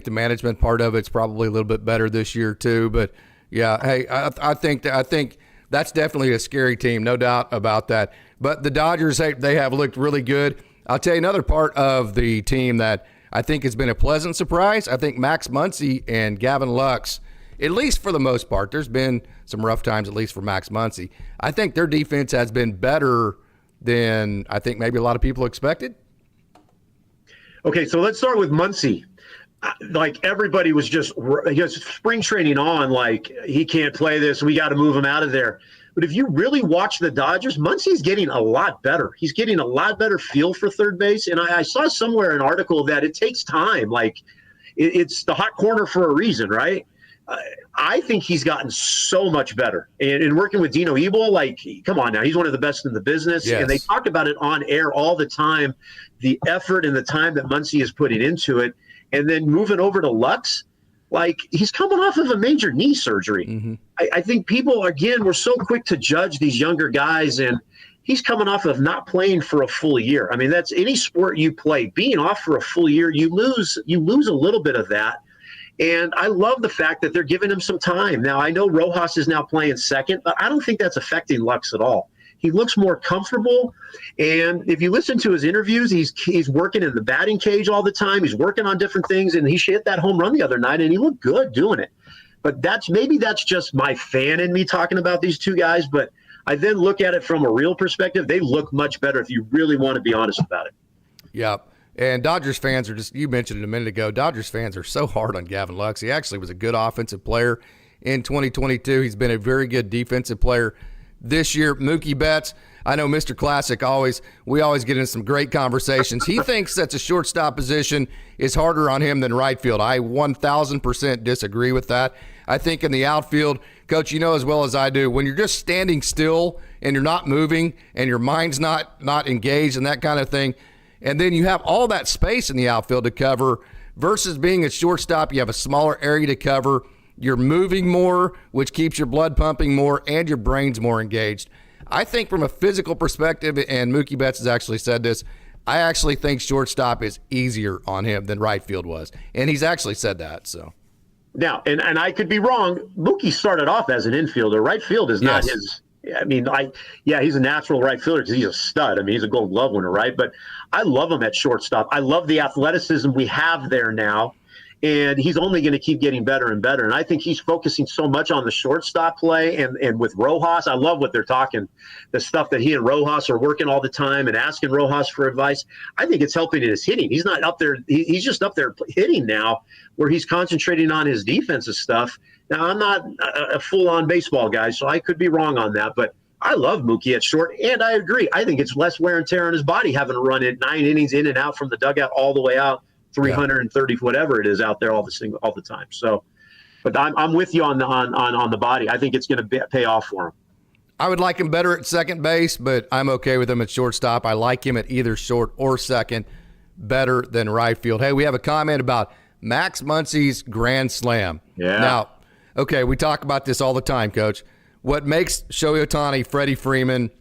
management part of it's probably a little bit better this year too. But yeah, hey, I think that's definitely a scary team, no doubt about that. But the Dodgers, they have looked really good. I'll tell you another part of the team that I think has been a pleasant surprise. I think Max Muncy and Gavin Lux, at least for the most part, there's been some rough times, at least for Max Muncy. I think their defense has been better than I think maybe a lot of people expected. Okay, so let's start with Muncy. Like everybody was just spring training on, like he can't play this. We got to move him out of there. But if you really watch the Dodgers, Muncy's getting a lot better. He's getting a lot better feel for third base. And I saw somewhere an article that it takes time. Like it's the hot corner for a reason, right? I think he's gotten so much better. And working with Dino Ebel, like, come on now, he's one of the best in the business. Yes. And they talk about it on air all the time, the effort and the time that Muncy is putting into it. And then moving over to Lux, like he's coming off of a major knee surgery. Mm-hmm. I think people, again, were so quick to judge these younger guys, and he's coming off of not playing for a full year. I mean, that's any sport you play. Being off for a full year, you lose a little bit of that. And I love the fact that they're giving him some time. Now, I know Rojas is now playing second, but I don't think that's affecting Lux at all. He looks more comfortable. And if you listen to his interviews, he's working in the batting cage all the time. He's working on different things, and he hit that home run the other night, and he looked good doing it. But that's just my fan in me talking about these two guys. But I then look at it from a real perspective. They look much better if you really want to be honest about it. Yeah. And Dodgers fans are you mentioned it a minute ago, Dodgers fans are so hard on Gavin Lux. He actually was a good offensive player in 2022. He's been a very good defensive player this year. Mookie Betts, I know Mr. Classic we always get in some great conversations. He thinks that the shortstop position is harder on him than right field. I 1,000% disagree with that. I think in the outfield, Coach, you know as well as I do, when you're just standing still and you're not moving and your mind's not engaged and that kind of thing, and then you have all that space in the outfield to cover versus being a shortstop, you have a smaller area to cover. You're moving more, which keeps your blood pumping more and your brain's more engaged. I think from a physical perspective, and Mookie Betts has actually said this, I actually think shortstop is easier on him than right field was. And he's actually said that. So now, and I could be wrong. Mookie started off as an infielder. Right field is not his. I mean, he's a natural right fielder because he's a stud. I mean, he's a Gold Glove winner, right? But I love him at shortstop. I love the athleticism we have there now. And he's only going to keep getting better and better. And I think he's focusing so much on the shortstop play and with Rojas. I love what they're talking, the stuff that he and Rojas are working all the time and asking Rojas for advice. I think it's helping in his hitting. He's not up there. He's just up there hitting now where he's concentrating on his defensive stuff. Now, I'm not a full-on baseball guy, so I could be wrong on that. But I love Mookie at short, and I agree. I think it's less wear and tear on his body having to run it 9 innings in and out from the dugout all the way out. 330, whatever it is out there all the time. So, but I'm with you on the body. I think it's going to pay off for him. I would like him better at second base, but I'm okay with him at shortstop. I like him at either short or second better than right field. Hey, we have a comment about Max Muncy's grand slam. Yeah. Now, okay, we talk about this all the time, Coach. What makes Shohei Ohtani, Freddie Freeman,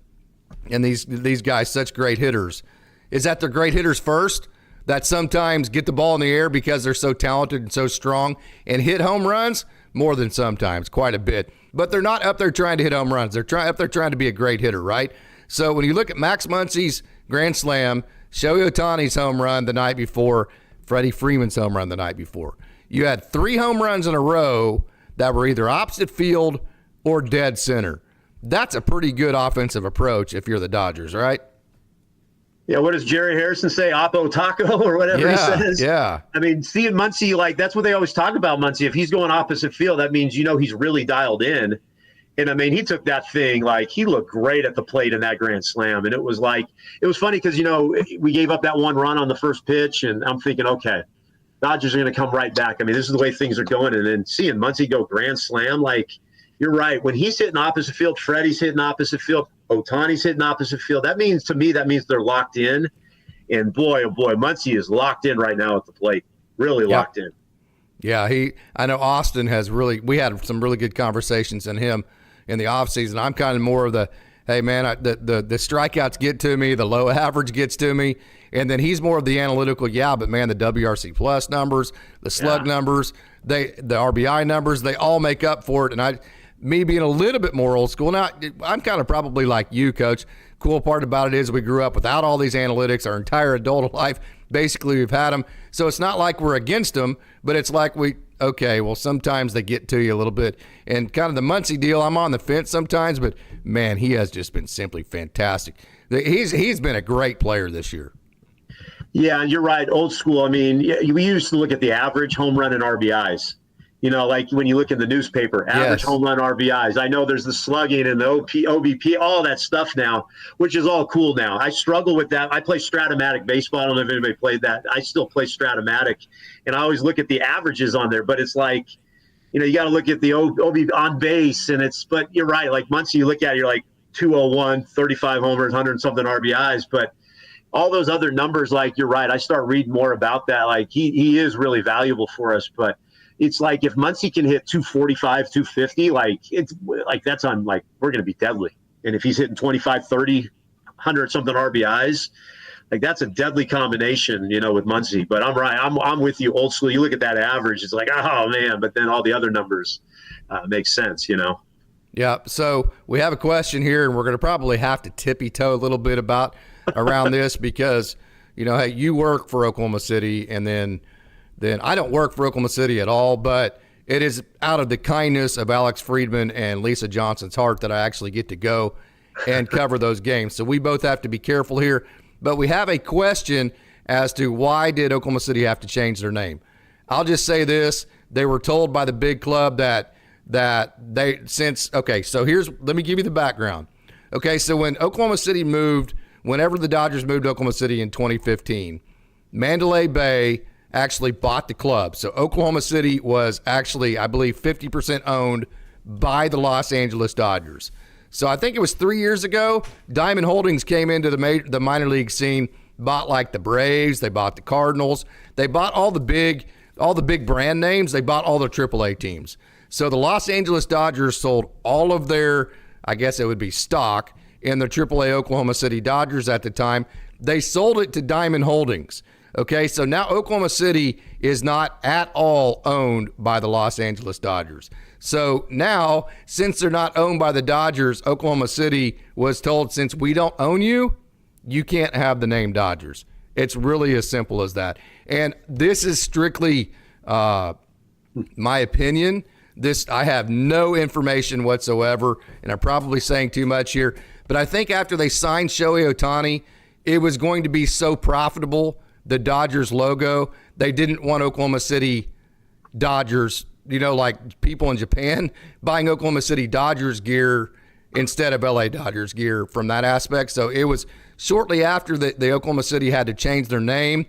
and these guys such great hitters is that they're great hitters first, that sometimes get the ball in the air because they're so talented and so strong and hit home runs more than sometimes, quite a bit. But they're not up there trying to hit home runs. They're up there trying to be a great hitter, right? So when you look at Max Muncy's grand slam, Shohei Ohtani's home run the night before, Freddie Freeman's home run the night before, you had 3 home runs in a row that were either opposite field or dead center. That's a pretty good offensive approach if you're the Dodgers, right? Yeah, what does Jerry Harrison say? Oppo taco or whatever he says? Yeah. I mean, seeing Muncy, like, that's what they always talk about, Muncy. If he's going opposite field, that means, he's really dialed in. And, I mean, he took that thing, like, he looked great at the plate in that grand slam. And it was funny because, we gave up that 1 run on the first pitch, and I'm thinking, okay, Dodgers are going to come right back. I mean, this is the way things are going. And then seeing Muncy go grand slam, like, you're right. When he's hitting opposite field, Freddie's hitting opposite field, Ohtani's hitting opposite field. That means they're locked in. And boy, oh boy, Muncy is locked in right now at the plate. Really locked in. Yeah, I know Austin we had some really good conversations in him in the offseason. I'm kind of more of the, hey man, the strikeouts get to me, the low average gets to me. And then he's more of the analytical, but man, the WRC plus numbers, the slug numbers, the RBI numbers, they all make up for it. And me being a little bit more old school. Now, I'm kind of probably like you, Coach. Cool part about it is we grew up without all these analytics our entire adult life. Basically, we've had them. So it's not like we're against them, but it's like okay, well, sometimes they get to you a little bit. And kind of the Muncy deal, I'm on the fence sometimes, but, man, he has just been simply fantastic. He's been a great player this year. Yeah, and you're right, old school. I mean, we used to look at the average home run and RBIs. Like when you look in the newspaper, average home run RBIs. I know there's the slugging and the OBP, all that stuff now, which is all cool now. I struggle with that. I play Stratomatic baseball. I don't know if anybody played that. I still play Stratomatic, and I always look at the averages on there. But it's like, you got to look at the OB on base, but you're right. Like Muncy, you look at it, you're like 201, 35 homers, 100-something RBIs. But all those other numbers, like you're right. I start reading more about that. Like he is really valuable for us, but it's like if Muncy can hit 245, 250, it's like that's on we're going to be deadly. And if he's hitting 25, 30, 100-something RBIs, that's a deadly combination, with Muncy. But I'm right. I'm with you, old school. You look at that average, it's like, oh man, but then all the other numbers make sense, Yeah. So we have a question here, and we're going to probably have to tippy-toe a little bit around this because, hey, you work for Oklahoma City, and then I don't work for Oklahoma City at all, but it is out of the kindness of Alex Friedman and Lisa Johnson's heart that I actually get to go and cover those games. So we both have to be careful here. But we have a question as to why did Oklahoma City have to change their name? I'll just say this. They were told by the big club let me give you the background. Okay, so when Oklahoma City whenever the Dodgers moved to Oklahoma City in 2015, Mandalay Bay actually bought the club. So Oklahoma City was actually, I believe, 50% owned by the Los Angeles Dodgers. So I think it was 3 years ago, Diamond Holdings came into the minor league scene, bought the Braves, they bought the Cardinals, they bought all the big brand names, they bought all the AAA teams. So the Los Angeles Dodgers sold all of their, I guess it would be stock, in the AAA Oklahoma City Dodgers at the time. They sold it to Diamond Holdings. Okay, so now Oklahoma City is not at all owned by the Los Angeles Dodgers. So now, since they're not owned by the Dodgers, Oklahoma City was told, since we don't own you, you can't have the name Dodgers. It's really as simple as that. And this is strictly my opinion. I have no information whatsoever, and I'm probably saying too much here. But I think after they signed Shohei Ohtani, it was going to be so profitable, the Dodgers logo, they didn't want Oklahoma City Dodgers, like people in Japan buying Oklahoma City Dodgers gear instead of LA Dodgers gear from that aspect. So it was shortly after the Oklahoma City had to change their name.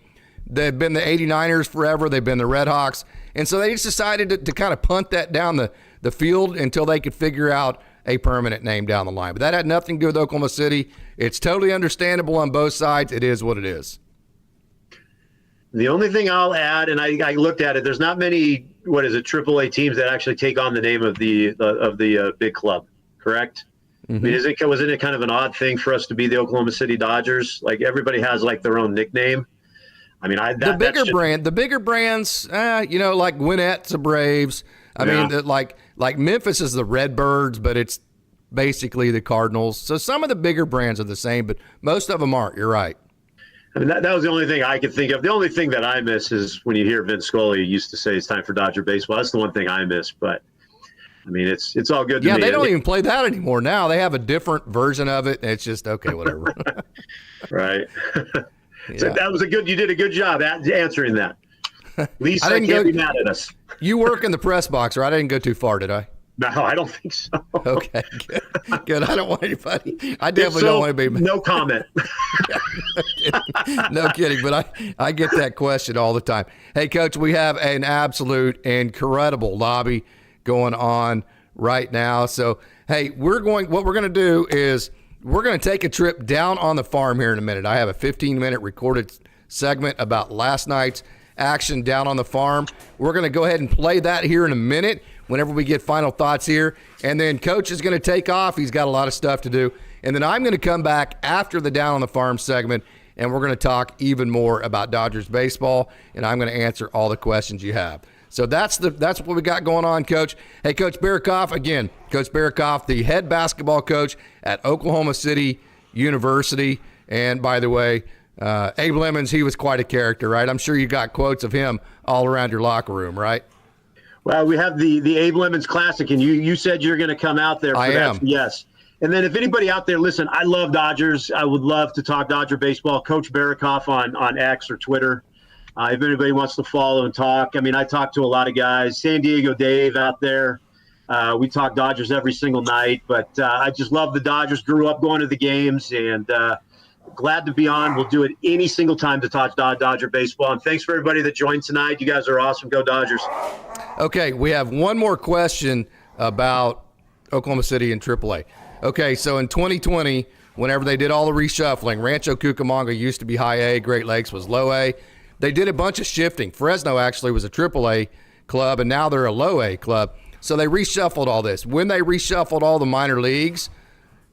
They've been the 89ers forever. They've been the Red Hawks. And so they just decided to kind of punt that down the field until they could figure out a permanent name down the line. But that had nothing to do with Oklahoma City. It's totally understandable on both sides. It is what it is. The only thing I'll add, and I looked at it, there's not many, AAA teams that actually take on the name of the big club, correct? Mm-hmm. I mean, wasn't it kind of an odd thing for us to be the Oklahoma City Dodgers? Like everybody has their own nickname. I mean, the bigger brands, like Gwinnett's the Braves. I mean, like Memphis is the Redbirds, but it's basically the Cardinals. So some of the bigger brands are the same, but most of them aren't. You're right. I mean, that was the only thing I could think of. The only thing that I miss is when you hear Vince Scully used to say it's time for Dodger baseball. That's the one thing I miss. But, I mean, it's all good to me. Yeah, they don't even play that anymore now. They have a different version of it, and it's just, okay, whatever. Right. So that was you did a good job answering that. Lisa can't be mad at us. You work in the press box, right? I didn't go too far, did I? No, I don't think so. Okay, good. I don't want anybody. I definitely don't want to be mad. No comment. No kidding, but I get that question all the time. Hey, Coach, we have an absolute incredible lobby going on right now. So, hey, what we're going to do is we're going to take a trip down on the farm here in a minute. I have a 15-minute recorded segment about last night's action down on the farm. We're going to go ahead and play that here in a minute whenever we get final thoughts here. And then Coach is going to take off. He's got a lot of stuff to do. And then I'm going to come back after the Down on the Farm segment, and we're going to talk even more about Dodgers baseball, and I'm going to answer all the questions you have. So that's what we got going on, Coach. Hey, Coach Barakoff, again, Coach Barakoff, the head basketball coach at Oklahoma City University. And by the way, Abe Lemons, he was quite a character, right? I'm sure you got quotes of him all around your locker room, right? Well, we have the Abe Lemons Classic, and you said you're going to come out there for I that. am. Yes. And then if anybody out there, listen, I love Dodgers. I would love to talk Dodger baseball. Coach Barakoff on X or Twitter. If anybody wants to follow and talk. I mean, I talk to a lot of guys. San Diego Dave out there. We talk Dodgers every single night. But I just love the Dodgers. Grew up going to the games, and glad to be on. We'll do it any single time to talk Dodger baseball. And thanks for everybody that joined tonight. You guys are awesome. Go Dodgers. Okay, we have one more question about Oklahoma City and AAA. Okay, so in 2020, whenever they did all the reshuffling, Rancho Cucamonga used to be high A, Great Lakes was low A. They did a bunch of shifting. Fresno actually was a AAA club, and now they're a low A club. So they reshuffled all this. When they reshuffled all the minor leagues,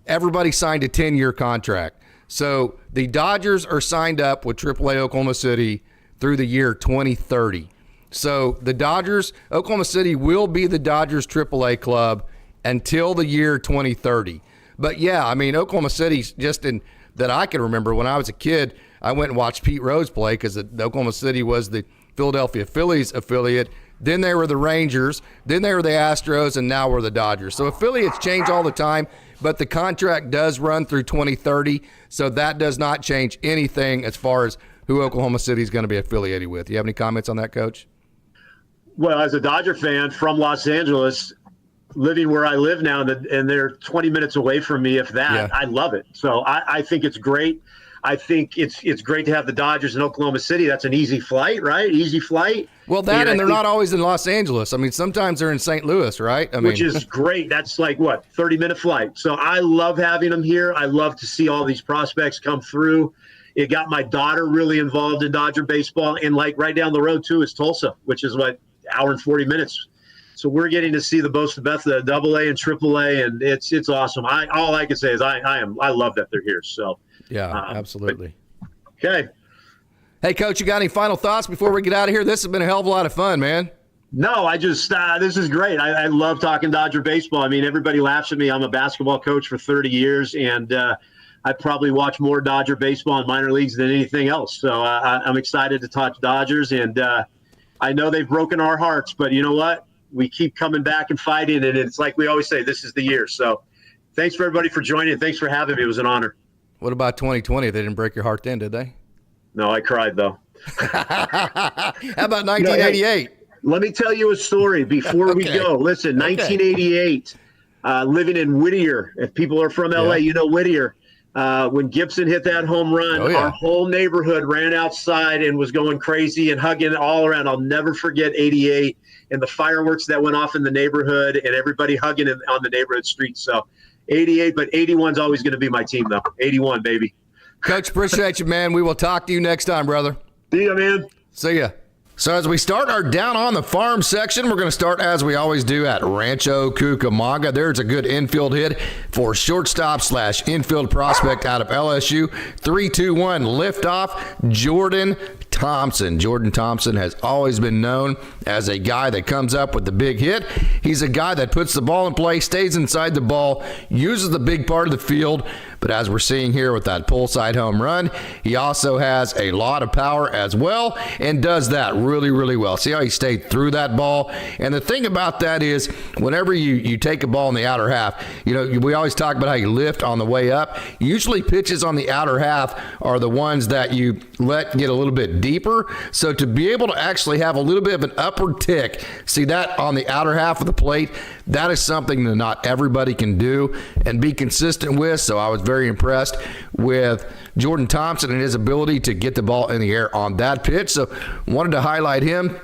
everybody signed a 10-year contract. So the Dodgers are signed up with AAA Oklahoma City through the year 2030. So the Dodgers, Oklahoma City will be the Dodgers AAA club until the year 2030. But yeah, I mean, Oklahoma City's just in that I can remember when I was a kid, I went and watched Pete Rose play because Oklahoma City was the Philadelphia Phillies affiliate. Then they were the Rangers. Then they were the Astros, and now we're the Dodgers. So affiliates change all the time, but the contract does run through 2030, so that does not change anything as far as who Oklahoma City is going to be affiliated with. You have any comments on that, Coach? Well, as a Dodger fan from Los Angeles, living where I live now, and they're 20 minutes away from me, if that, Yeah. I love it. So I think it's great. I think it's great to have the Dodgers in Oklahoma City. That's an easy flight, right? Easy flight. Well, that, and they're not always in Los Angeles. I mean, sometimes they're in St. Louis, right? I mean, which is great. That's like, 30-minute flight. So I love having them here. I love to see all these prospects come through. It got my daughter really involved in Dodger baseball. And like right down the road, too, is Tulsa, which is hour and 40 minutes. So we're getting to see the best of the AA and AAA, and it's awesome. All I can say is I love that they're here. So yeah, absolutely. Okay. Hey, Coach, you got any final thoughts before we get out of here? This has been a hell of a lot of fun, man. No, I just this is great. I love talking Dodger baseball. I mean, everybody laughs at me. I'm a basketball coach for 30 years, and I probably watch more Dodger baseball in minor leagues than anything else. So I'm excited to talk Dodgers, and I know they've broken our hearts, but you know what? We keep coming back and fighting, and it's like we always say, this is the year. So thanks for everybody for joining. Thanks for having me. It was an honor. What about 2020? They didn't break your heart then, did they? No, I cried, though. How about 1988? Let me tell you a story before we go. Listen, 1988, living in Whittier. If people are from L.A., you know Whittier. When Gibson hit that home run, our whole neighborhood ran outside and was going crazy and hugging all around. I'll never forget 88 and the fireworks that went off in the neighborhood and everybody hugging on the neighborhood streets. So 88, but 81's always going to be my team, though. 81, baby. Coach, appreciate you, man. We will talk to you next time, brother. See ya, man. See ya. So as we start our Down on the Farm section, we're going to start, as we always do, at Rancho Cucamonga. There's a good infield hit for shortstop/infield prospect out of LSU. 3-2-1 liftoff, Jordan Thompson. Jordan Thompson has always been known as a guy that comes up with the big hit. He's a guy that puts the ball in play, stays inside the ball, uses the big part of the field. But as we're seeing here with that pull side home run, he also has a lot of power as well and does that really, really well. See how he stayed through that ball? And the thing about that is whenever you take a ball in the outer half, you know, we always talk about how you lift on the way up. Usually pitches on the outer half are the ones that you let get a little bit deeper. So to be able to actually have a little bit of an upward tick, see that on the outer half of the plate, that is something that not everybody can do and be consistent with. So I was very impressed with Jordan Thompson and his ability to get the ball in the air on that pitch. So wanted to highlight him.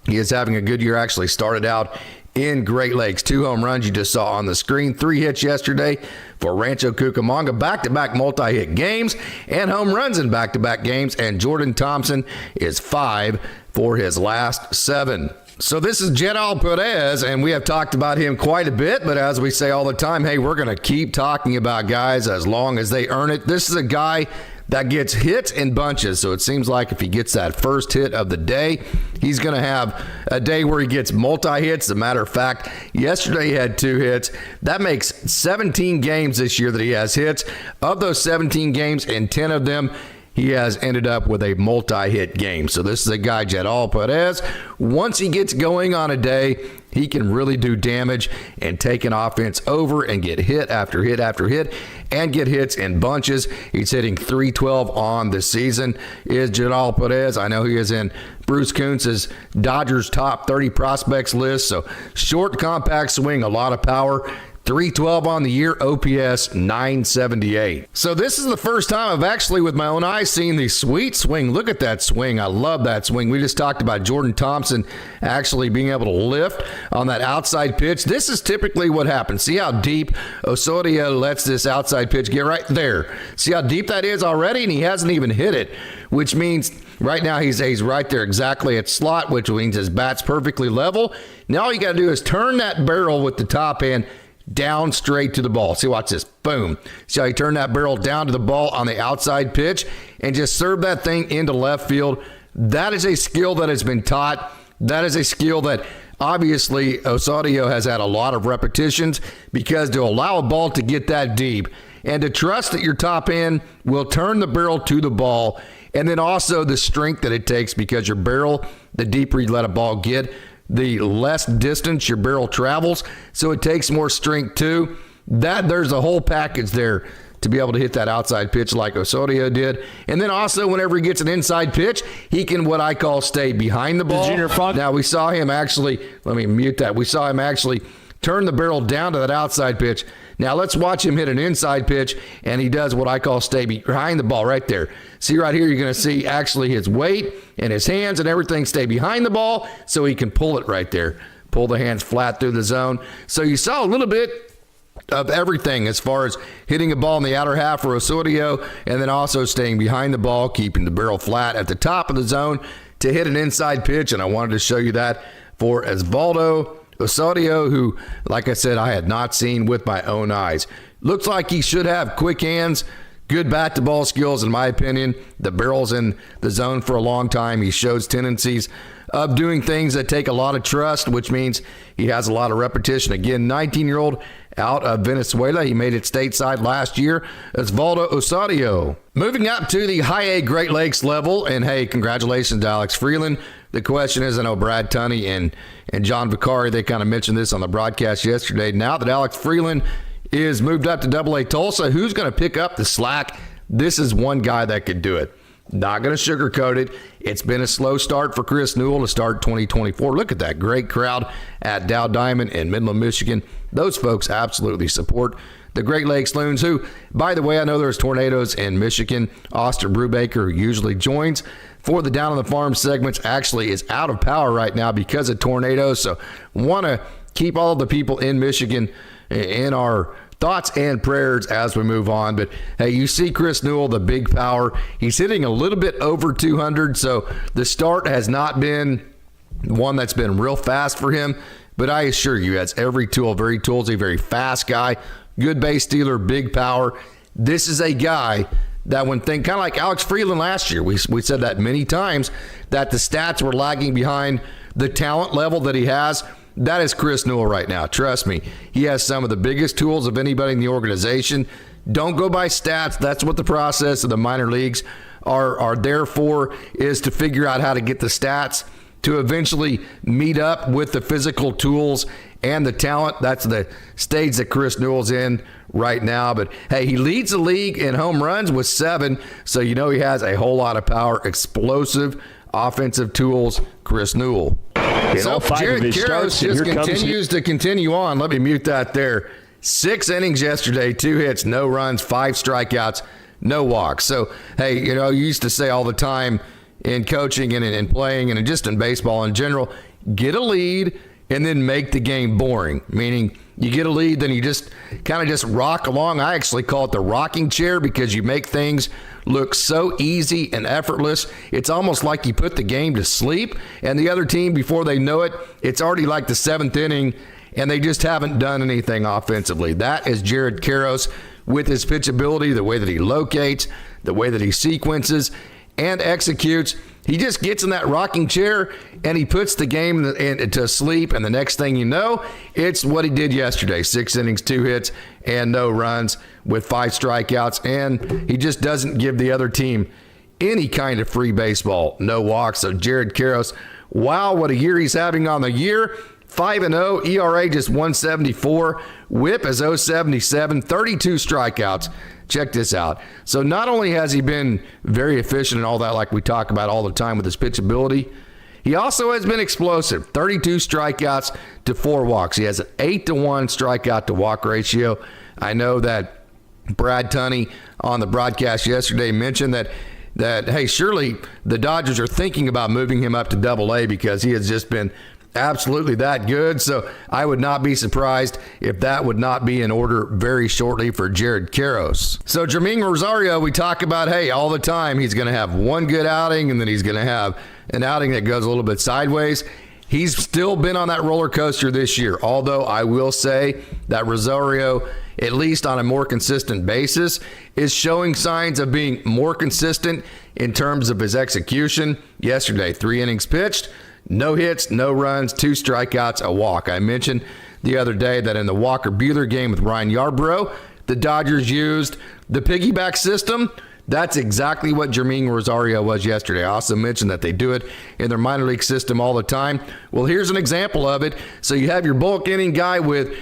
He is having a good year. Actually started out in Great Lakes. 2 home runs you just saw on the screen. 3 hits yesterday for Rancho Cucamonga. Back-to-back multi-hit games and home runs in back-to-back games. And Jordan Thompson is 5 for his last 7. So this is Jedal Perez, and we have talked about him quite a bit, but as we say all the time, hey, we're going to keep talking about guys as long as they earn it. This is a guy that gets hits in bunches. So it seems like if he gets that first hit of the day, he's going to have a day where he gets multi-hits. As a matter of fact, yesterday he had 2 hits. That makes 17 games this year that he has hits. Of those 17 games, in 10 of them, he has ended up with a multi-hit game. So this is a guy, Yadiel Perez. Once he gets going on a day, he can really do damage and take an offense over and get hit after hit after hit and get hits in bunches. He's hitting .312 on the season, is Yadiel Perez. I know he is in Bruce Kuntz's Dodgers top 30 prospects list. So short, compact swing, a lot of power. .312 on the year, OPS 978. So this is the first time I've actually, with my own eyes, seen the sweet swing. Look at that swing. I love that swing. We just talked about Jordan Thompson actually being able to lift on that outside pitch. This is typically what happens. See how deep Osorio lets this outside pitch get right there. See how deep that is already, and he hasn't even hit it, which means right now he's right there exactly at slot, which means his bat's perfectly level. Now all you got to do is turn that barrel with the top end down straight to the ball. See, watch this. Boom. See how you turn that barrel down to the ball on the outside pitch and just serve that thing into left field. That is a skill that has been taught. That is a skill that obviously Osorio has had a lot of repetitions, because to allow a ball to get that deep and to trust that your top end will turn the barrel to the ball, and then also the strength that it takes, because your barrel, the deeper you let a ball get, the less distance your barrel travels, so it takes more strength too. That there's a whole package there to be able to hit that outside pitch like Osorio did. And then also whenever he gets an inside pitch, he can, what I call, stay behind the ball. Now we saw him actually, let me mute that. We saw him actually turn the barrel down to that outside pitch. Now let's watch him hit an inside pitch, and he does what I call stay behind the ball right there. See right here, you're going to see actually his weight and his hands and everything stay behind the ball so he can pull it right there. Pull the hands flat through the zone. So you saw a little bit of everything as far as hitting a ball in the outer half for Osorio, and then also staying behind the ball, keeping the barrel flat at the top of the zone to hit an inside pitch. And I wanted to show you that for Osvaldo Osorio, who, like I said, I had not seen with my own eyes. Looks like he should have quick hands, good bat-to-ball skills, in my opinion. The barrel's in the zone for a long time. He shows tendencies of doing things that take a lot of trust, which means he has a lot of repetition. Again, 19-year-old out of Venezuela. He made it stateside last year. Osvaldo Osorio. Moving up to the high A Great Lakes level, and hey, congratulations to Alex Freeland. The question is, I know Brad Tunney and John Vicari, they kind of mentioned this on the broadcast yesterday. Now that Alex Freeland is moved up to Double A Tulsa, who's going to pick up the slack? This is one guy that could do it. Not going to sugarcoat it. It's been a slow start for Chris Newell to start 2024. Look at that great crowd at Dow Diamond in Midland, Michigan. Those folks absolutely support the Great Lakes Loons, who, by the way, I know there's tornadoes in Michigan. Austin Brubaker, who usually joins for the Down on the Farm segments, actually is out of power right now because of tornadoes. So want to keep all of the people in Michigan in our thoughts and prayers as we move on. But hey, you see Chris Newell, the big power. He's hitting a little bit over 200, so the start has not been one that's been real fast for him. But I assure you, he has every tool, very toolsy, very fast guy, good base stealer, big power. This is a guy that when kind of like Alex Freeland last year, we said that many times, that the stats were lagging behind the talent level that he has. That is Chris Newell right now. Trust me, he has some of the biggest tools of anybody in the organization. Don't go by stats. That's what the process of the minor leagues are there for, is to figure out how to get the stats to eventually meet up with the physical tools and the talent. That's the stage that Chris Newell's in right now. But hey, he leads the league in home runs with 7, so you know he has a whole lot of power, explosive offensive tools, Chris Newell. So Jared Karros just continues to continue on. Let me mute that there. 6 innings yesterday, 2 hits, no runs, 5 strikeouts, no walks. So, hey, you know, you used to say all the time in coaching and in playing and just in baseball in general, get a lead and then make the game boring. Meaning you get a lead, then you just kind of just rock along. I actually call it the rocking chair, because you make things look so easy and effortless. It's almost like you put the game to sleep, and the other team, before they know it, it's already like the 7th inning, and they just haven't done anything offensively. That is Jared Karros. with his pitchability, the way that he locates, the way that he sequences and executes. He just gets in that rocking chair and he puts the game to sleep. And the next thing you know, it's what he did yesterday. 6 innings, 2 hits, and no runs with 5 strikeouts. And he just doesn't give the other team any kind of free baseball. No walks. So Jared Karros, wow, what a year he's having on the year. 5-0, ERA just 174, whip is 077, 32 strikeouts. Check this out. So not only has he been very efficient and all that, like we talk about all the time with his pitchability, he also has been explosive. 32 strikeouts to 4 walks. He has an 8-to-1 strikeout to walk ratio. I know that Brad Tunney on the broadcast yesterday mentioned that hey, surely the Dodgers are thinking about moving him up to Double-A because he has just been absolutely that good. So I would not be surprised if that would not be in order very shortly for Jared Karros. So Jermaine Rosario, we talk about, hey, all the time he's going to have one good outing and then he's going to have an outing that goes a little bit sideways. He's still been on that roller coaster this year, although I will say that Rosario, at least on a more consistent basis, is showing signs of being more consistent in terms of his execution. Yesterday, 3 innings pitched, no hits, no runs, 2 strikeouts, a walk. I mentioned the other day that in the Walker-Buehler game with Ryan Yarbrough, the Dodgers used the piggyback system. That's exactly what Jermaine Rosario was yesterday. I also mentioned that they do it in their minor league system all the time. Well, here's an example of it. So you have your bulk inning guy with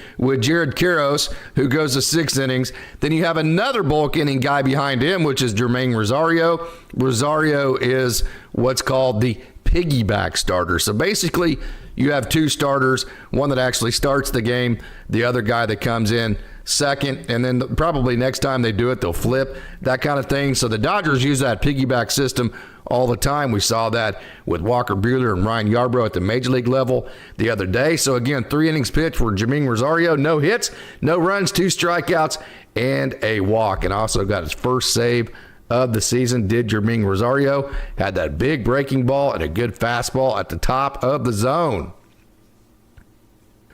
Jared Karros, who goes to 6 innings. Then you have another bulk inning guy behind him, which is Jermaine Rosario. Rosario is what's called the piggyback starter. So basically, you have 2 starters, one that actually starts the game, the other guy that comes in second, and then probably next time they do it, they'll flip, that kind of thing. So the Dodgers use that piggyback system all the time. We saw that with Walker-Buehler and Ryan Yarbrough at the major league level the other day. So again, 3 innings pitched for Jermaine Rosario, no hits, no runs, 2 strikeouts, and a walk, and also got his first save of the season. Did Jermaine Rosario, had that big breaking ball and a good fastball at the top of the zone.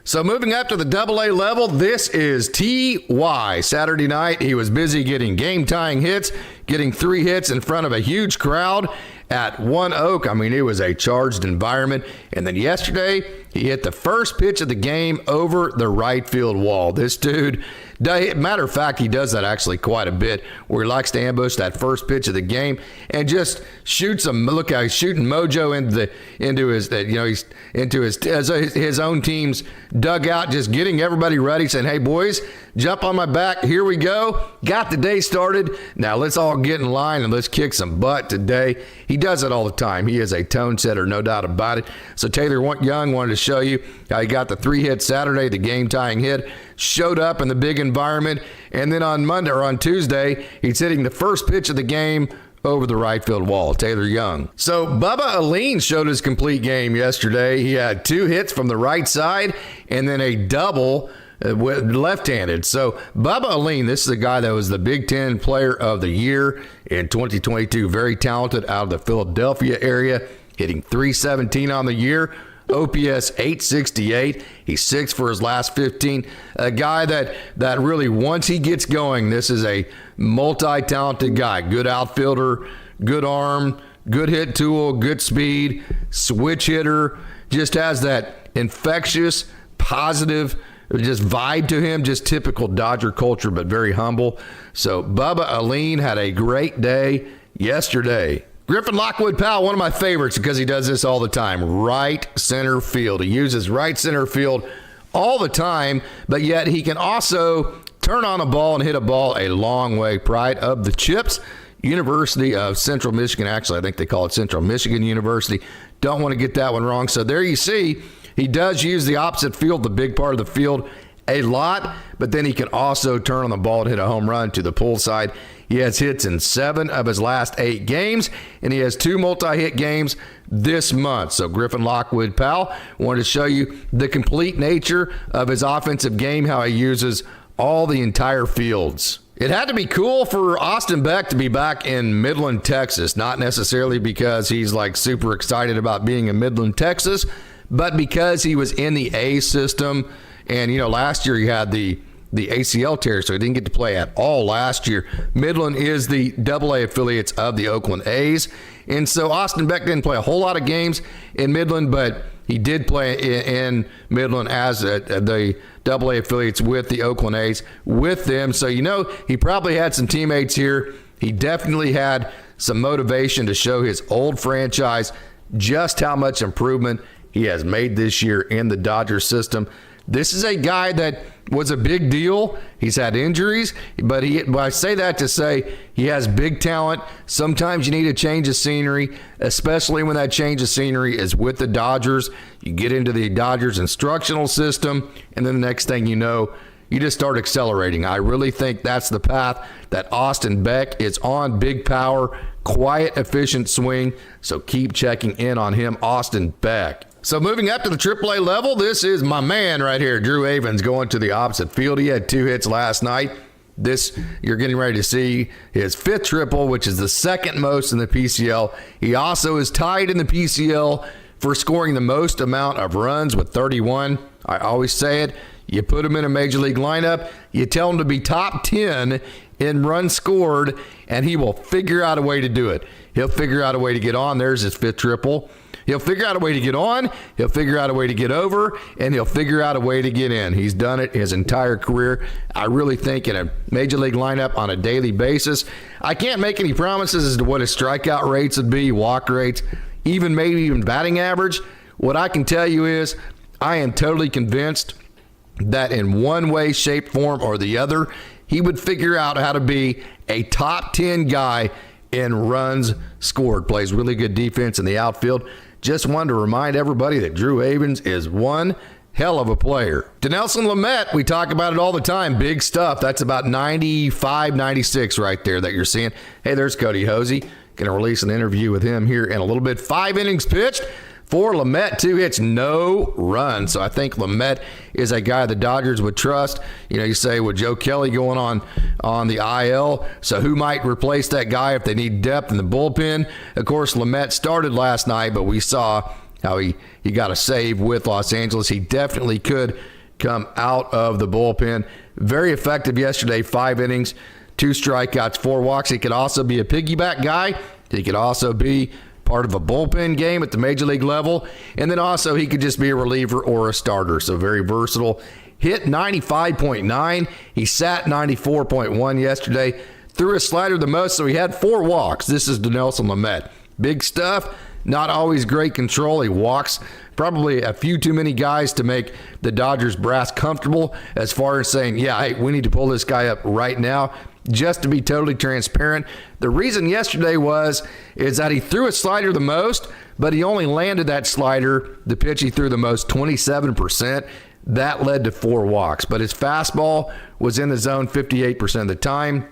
So moving up to the Double-A level, this is T.Y. Saturday night, he was busy getting game-tying hits, getting 3 hits in front of a huge crowd at One Oak. I mean, it was a charged environment. And then yesterday, he hit the first pitch of the game over the right field wall. This dude, matter of fact, he does that actually quite a bit, where he likes to ambush that first pitch of the game and just shoots him. Look how he's shooting mojo into his own team's dugout, just getting everybody ready, saying, hey, boys, jump on my back. Here we go. Got the day started. Now let's all get in line and let's kick some butt today. He does it all the time. He is a tone setter, no doubt about it. So Taylor Young wanted to show you how he got the 3 hit Saturday, the game-tying hit, showed up in the big environment, and then on Tuesday, he's hitting the first pitch of the game over the right field wall. Taylor Young. So Bubba Alleyne showed his complete game yesterday. He had 2 hits from the right side and then a double left-handed. So Bubba Alleyne, this is a guy that was the Big Ten Player of the Year in 2022. Very talented out of the Philadelphia area, hitting .317 on the year. OPS 868. He's 6 for his last 15. A guy that really, once he gets going, this is a multi-talented guy. Good outfielder, good arm, good hit tool, good speed, switch hitter. Just has that infectious, positive, just vibe to him. Just typical Dodger culture, but very humble. So Bubba Alleyne had a great day yesterday. Griffin Lockwood-Powell, one of my favorites because he does this all the time. Right center field. He uses right center field all the time, but yet he can also turn on a ball and hit a ball a long way. Pride of the Chips, University of Central Michigan. Actually, I think they call it Central Michigan University. Don't want to get that one wrong. So there you see, he does use the opposite field, the big part of the field, a lot, but then he can also turn on the ball and hit a home run to the pull side. He has hits in 7 of his last 8 games, and he has 2 multi-hit games this month. So Griffin Lockwood-Powell wanted to show you the complete nature of his offensive game, how he uses all the entire fields. It had to be cool for Austin Beck to be back in Midland, Texas, not necessarily because he's like super excited about being in Midland, Texas, but because he was in the A system. And, last year he had the the ACL tear, so he didn't get to play at all last year. Midland is the AA affiliates of the Oakland A's, and so Austin Beck didn't play a whole lot of games in Midland, but he did play in Midland as the AA affiliates with the Oakland A's with them. So, he probably had some teammates here. He definitely had some motivation to show his old franchise just how much improvement he has made this year in the Dodgers system. This is a guy that was a big deal. He's had injuries, but I say that to say he has big talent. Sometimes you need a change of scenery, especially when that change of scenery is with the Dodgers. You get into the Dodgers instructional system, and then the next thing you know, you just start accelerating. I really think that's the path that Austin Beck is on. Big power, quiet, efficient swing. So keep checking in on him, Austin Beck. So moving up to the AAA level, this is my man right here, Drew Avens, going to the opposite field. He had 2 hits last night. This, you're getting ready to see his 5th triple, which is the 2nd most in the PCL. He also is tied in the PCL for scoring the most amount of runs with 31. I always say it. You put him in a major league lineup, you tell him to be top 10 in runs scored, and he will figure out a way to do it. He'll figure out a way to get on. There's his 5th triple. He'll figure out a way to get on, he'll figure out a way to get over, and he'll figure out a way to get in. He's done it his entire career. I really think in a major league lineup on a daily basis, I can't make any promises as to what his strikeout rates would be, walk rates, maybe even batting average. What I can tell you is I am totally convinced that in one way, shape, form, or the other, he would figure out how to be a top 10 guy in runs scored. Plays really good defense in the outfield. Just wanted to remind everybody that Drew Avens is one hell of a player. Dinelson Lamet, we talk about it all the time. Big stuff. That's about 95, 96 right there that you're seeing. Hey, there's Cody Hosey. Going to release an interview with him here in a little bit. 5 innings pitched for Lamet, 2 hits, no runs. So I think Lamet is a guy the Dodgers would trust. You say with Joe Kelly going on the IL, so who might replace that guy if they need depth in the bullpen? Of course, Lamet started last night, but we saw how he got a save with Los Angeles. He definitely could come out of the bullpen. Very effective yesterday, 5 innings, 2 strikeouts, 4 walks. He could also be a piggyback guy. He could also be part of a bullpen game at the major league level, and then also he could just be a reliever or a starter, so very versatile. Hit 95.9, he sat 94.1 yesterday, threw a slider the most, so he had 4 walks. This is Dinelson Lamet. Big stuff, not always great control. He walks probably a few too many guys to make the Dodgers brass comfortable as far as saying, yeah, hey, we need to pull this guy up right now. Just to be totally transparent, the reason yesterday is that he threw a slider the most, but he only landed that slider, the pitch he threw the most, 27%. That led to 4 walks. But his fastball was in the zone 58% of the time.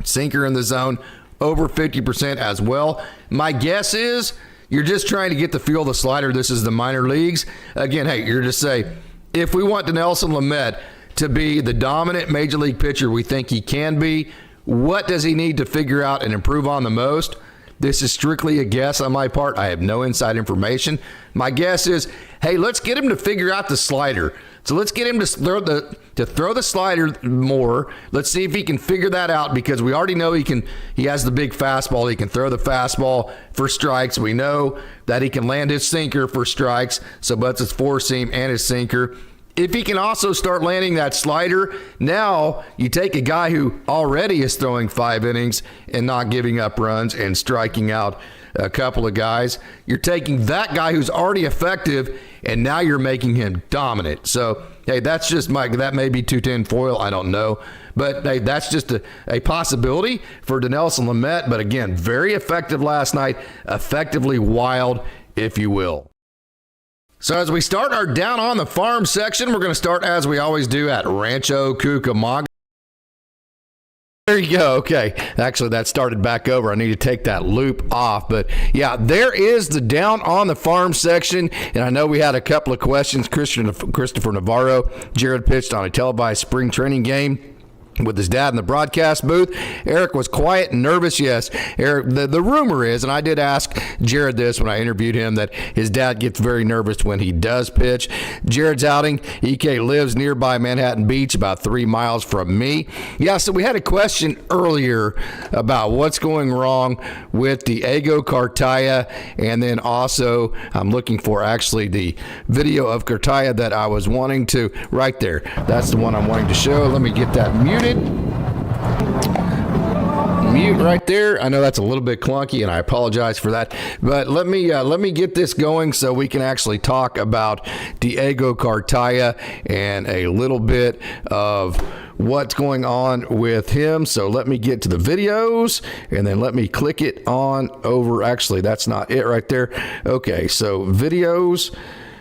Sinker in the zone over 50% as well. My guess is you're just trying to get the feel of the slider. This is the minor leagues. Again, hey, you're just say, if we want Dinelson Lamet to be the dominant major league pitcher we think he can be, what does he need to figure out and improve on the most? This is strictly a guess on my part. I have no inside information. My guess is, hey, let's get him to figure out the slider. So let's get him to throw the slider more. Let's see if he can figure that out, because we already know he has the big fastball. He can throw the fastball for strikes. We know that he can land his sinker for strikes. So that's his 4-seam and his sinker. If he can also start landing that slider, now you take a guy who already is throwing 5 innings and not giving up runs and striking out a couple of guys. You're taking that guy who's already effective, and now you're making him dominant. So, hey, that's just that may be 210 foil. I don't know. But, hey, that's just a possibility for Dinelson Lamet. But, again, very effective last night, effectively wild, if you will. So as we start our Down on the Farm section, we're going to start, as we always do, at Rancho Cucamonga. There you go. Okay. Actually, that started back over. I need to take that loop off. But, yeah, there is the Down on the Farm section. And I know we had a couple of questions. Christopher Navarro, Jared pitched on a televised spring training game. with his dad in the broadcast booth. Eric was quiet and nervous. Yes, Eric, the rumor is, and I did ask Jared this when I interviewed him, that his dad gets very nervous when he does pitch. Jared's outing, EK lives nearby Manhattan Beach, about 3 miles from me. Yeah, so we had a question earlier about what's going wrong with Diego Cartaya, and then also I'm looking for actually the video of Cartaya that I was wanting to, right there. That's the one I'm wanting to show. Let me get that muted. Mute right there. I know that's a little bit clunky, and I apologize for that. But let me get this going so we can actually talk about Diego Cartaya and a little bit of what's going on with him. So let me get to the videos, and then let me click it on over. Actually, that's not it right there. Okay, so videos.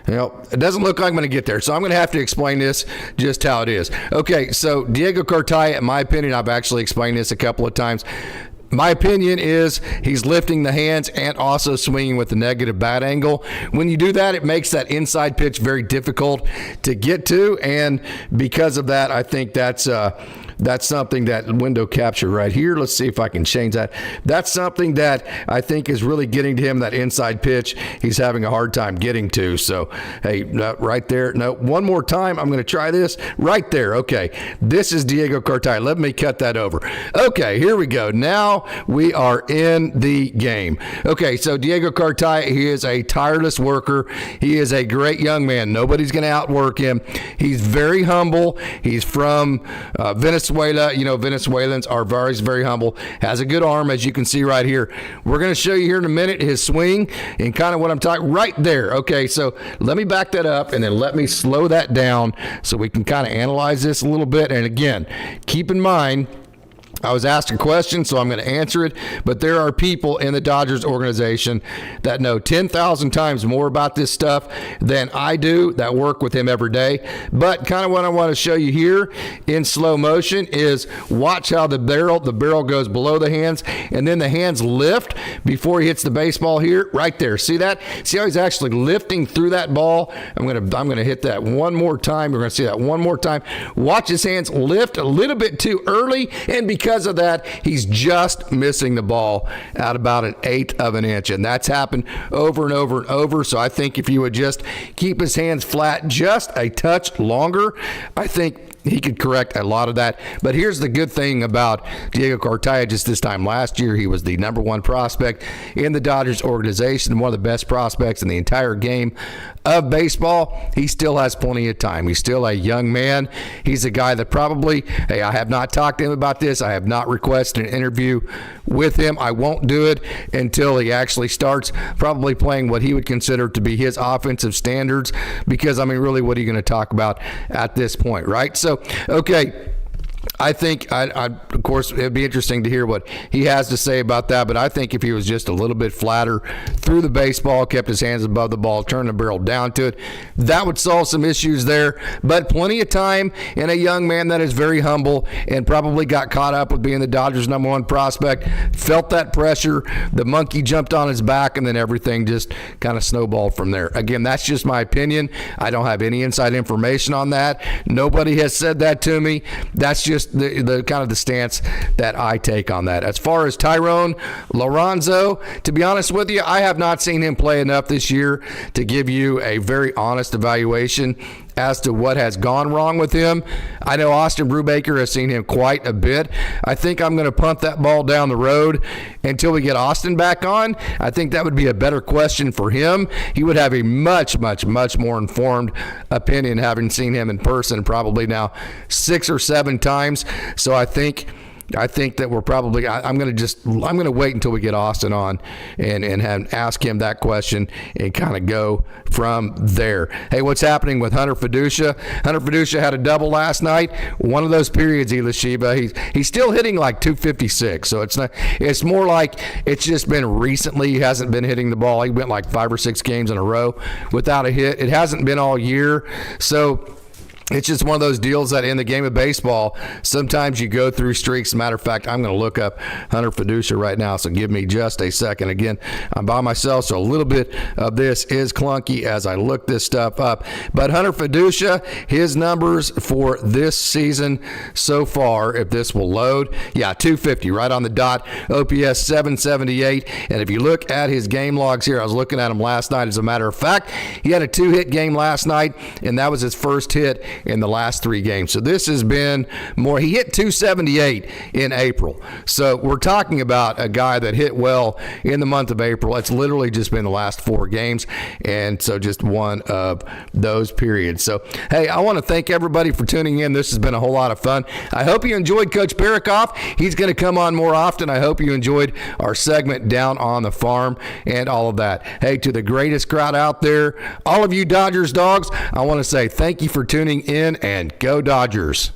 It doesn't look like I'm going to get there, so I'm going to have to explain this just how it is. Okay, so Diego Cartaya, in my opinion, I've actually explained this a couple of times. My opinion is he's lifting the hands and also swinging with the negative bat angle. When you do that, it makes that inside pitch very difficult to get to, and because of that, I think that's something that window capture right here. Let's see if I can change that. That's something that I think is really getting to him, that inside pitch. He's having a hard time getting to. So, hey, right there. No, one more time. I'm going to try this right there. Okay, this is Diego Cartaya. Let me cut that over. Okay, here we go. Now we are in the game. Okay, so Diego Cartaya, he is a tireless worker. He is a great young man. Nobody's going to outwork him. He's very humble. He's from Venezuela. You know, Venezuelans are very, very humble. Has a good arm, as you can see right here. We're going to show you here in a minute his swing and kind of what I'm talking right there. Okay, so let me back that up, and then let me slow that down so we can kind of analyze this a little bit. And again, keep in mind, I was asked a question, so I'm going to answer it, but there are people in the Dodgers organization that know 10,000 times more about this stuff than I do, that work with him every day. But kind of what I want to show you here in slow motion is watch how the barrel goes below the hands, and then the hands lift before he hits the baseball here, right there. See that? See how he's actually lifting through that ball? I'm going to hit that one more time. We're going to see that one more time. Watch his hands lift a little bit too early, and because of that, he's just missing the ball at about 1/8 of an inch, and that's happened over and over and over. So I think if you would just keep his hands flat just a touch longer, I think he could correct a lot of that. But here's the good thing about Diego Cartaya. Just this time last year, he was the #1 prospect in the Dodgers organization, one of the best prospects in the entire game of baseball. He still has plenty of time. He's still a young man. He's a guy that probably, hey, I have not talked to him about this. I have not requested an interview with him. I won't do it until he actually starts probably playing what he would consider to be his offensive standards, because, I mean, really, what are you going to talk about at this point, right? So, okay, I think, of course, it'd be interesting to hear what he has to say about that, but I think if he was just a little bit flatter through the baseball, kept his hands above the ball, turned the barrel down to it, that would solve some issues there. But plenty of time in a young man that is very humble and probably got caught up with being the Dodgers' #1 prospect, felt that pressure, the monkey jumped on his back, and then everything just kind of snowballed from there. Again, that's just my opinion. I don't have any inside information on that. Nobody has said that to me. That's just the kind of the stance that I take on that. As far as Tyrone Lorenzo, to be honest with you, I have not seen him play enough this year to give you a very honest evaluation as to what has gone wrong with him. I know Austin Brubaker has seen him quite a bit. I think I'm going to punt that ball down the road until we get Austin back on. I think that would be a better question for him. He would have a much, much, much more informed opinion having seen him in person probably now 6 or 7 times. So I think that we're probably, I'm going to wait until we get Austin on and ask him that question and kind of go from there. Hey, what's happening with Hunter Fiducia? Hunter Fiducia had a double last night. One of those periods, Shiba, he's still hitting like 256. So it's more like it's just been recently. He hasn't been hitting the ball. He went like 5 or 6 games in a row without a hit. It hasn't been all year. So It's just one of those deals that in the game of baseball, sometimes you go through streaks. Matter of fact, I'm going to look up Hunter Fiducia right now, so give me just a second. Again, I'm by myself, so a little bit of this is clunky as I look this stuff up. But Hunter Fiducia, his numbers for this season so far, if this will load, 250 right on the dot, OPS 778. And if you look at his game logs here, I was looking at him last night. As a matter of fact, he had a 2-hit game last night, and that was his first hit in the last 3 games. So this has been more. He hit 278 in April. So we're talking about a guy that hit well in the month of April. It's literally just been the last 4 games, and so just one of those periods. So, hey, I want to thank everybody for tuning in. This has been a whole lot of fun. I hope you enjoyed Coach Barikoff. He's going to come on more often. I hope you enjoyed our segment down on the farm and all of that. Hey, to the greatest crowd out there, all of you Dodgers dogs, I want to say thank you for tuning in, and go Dodgers.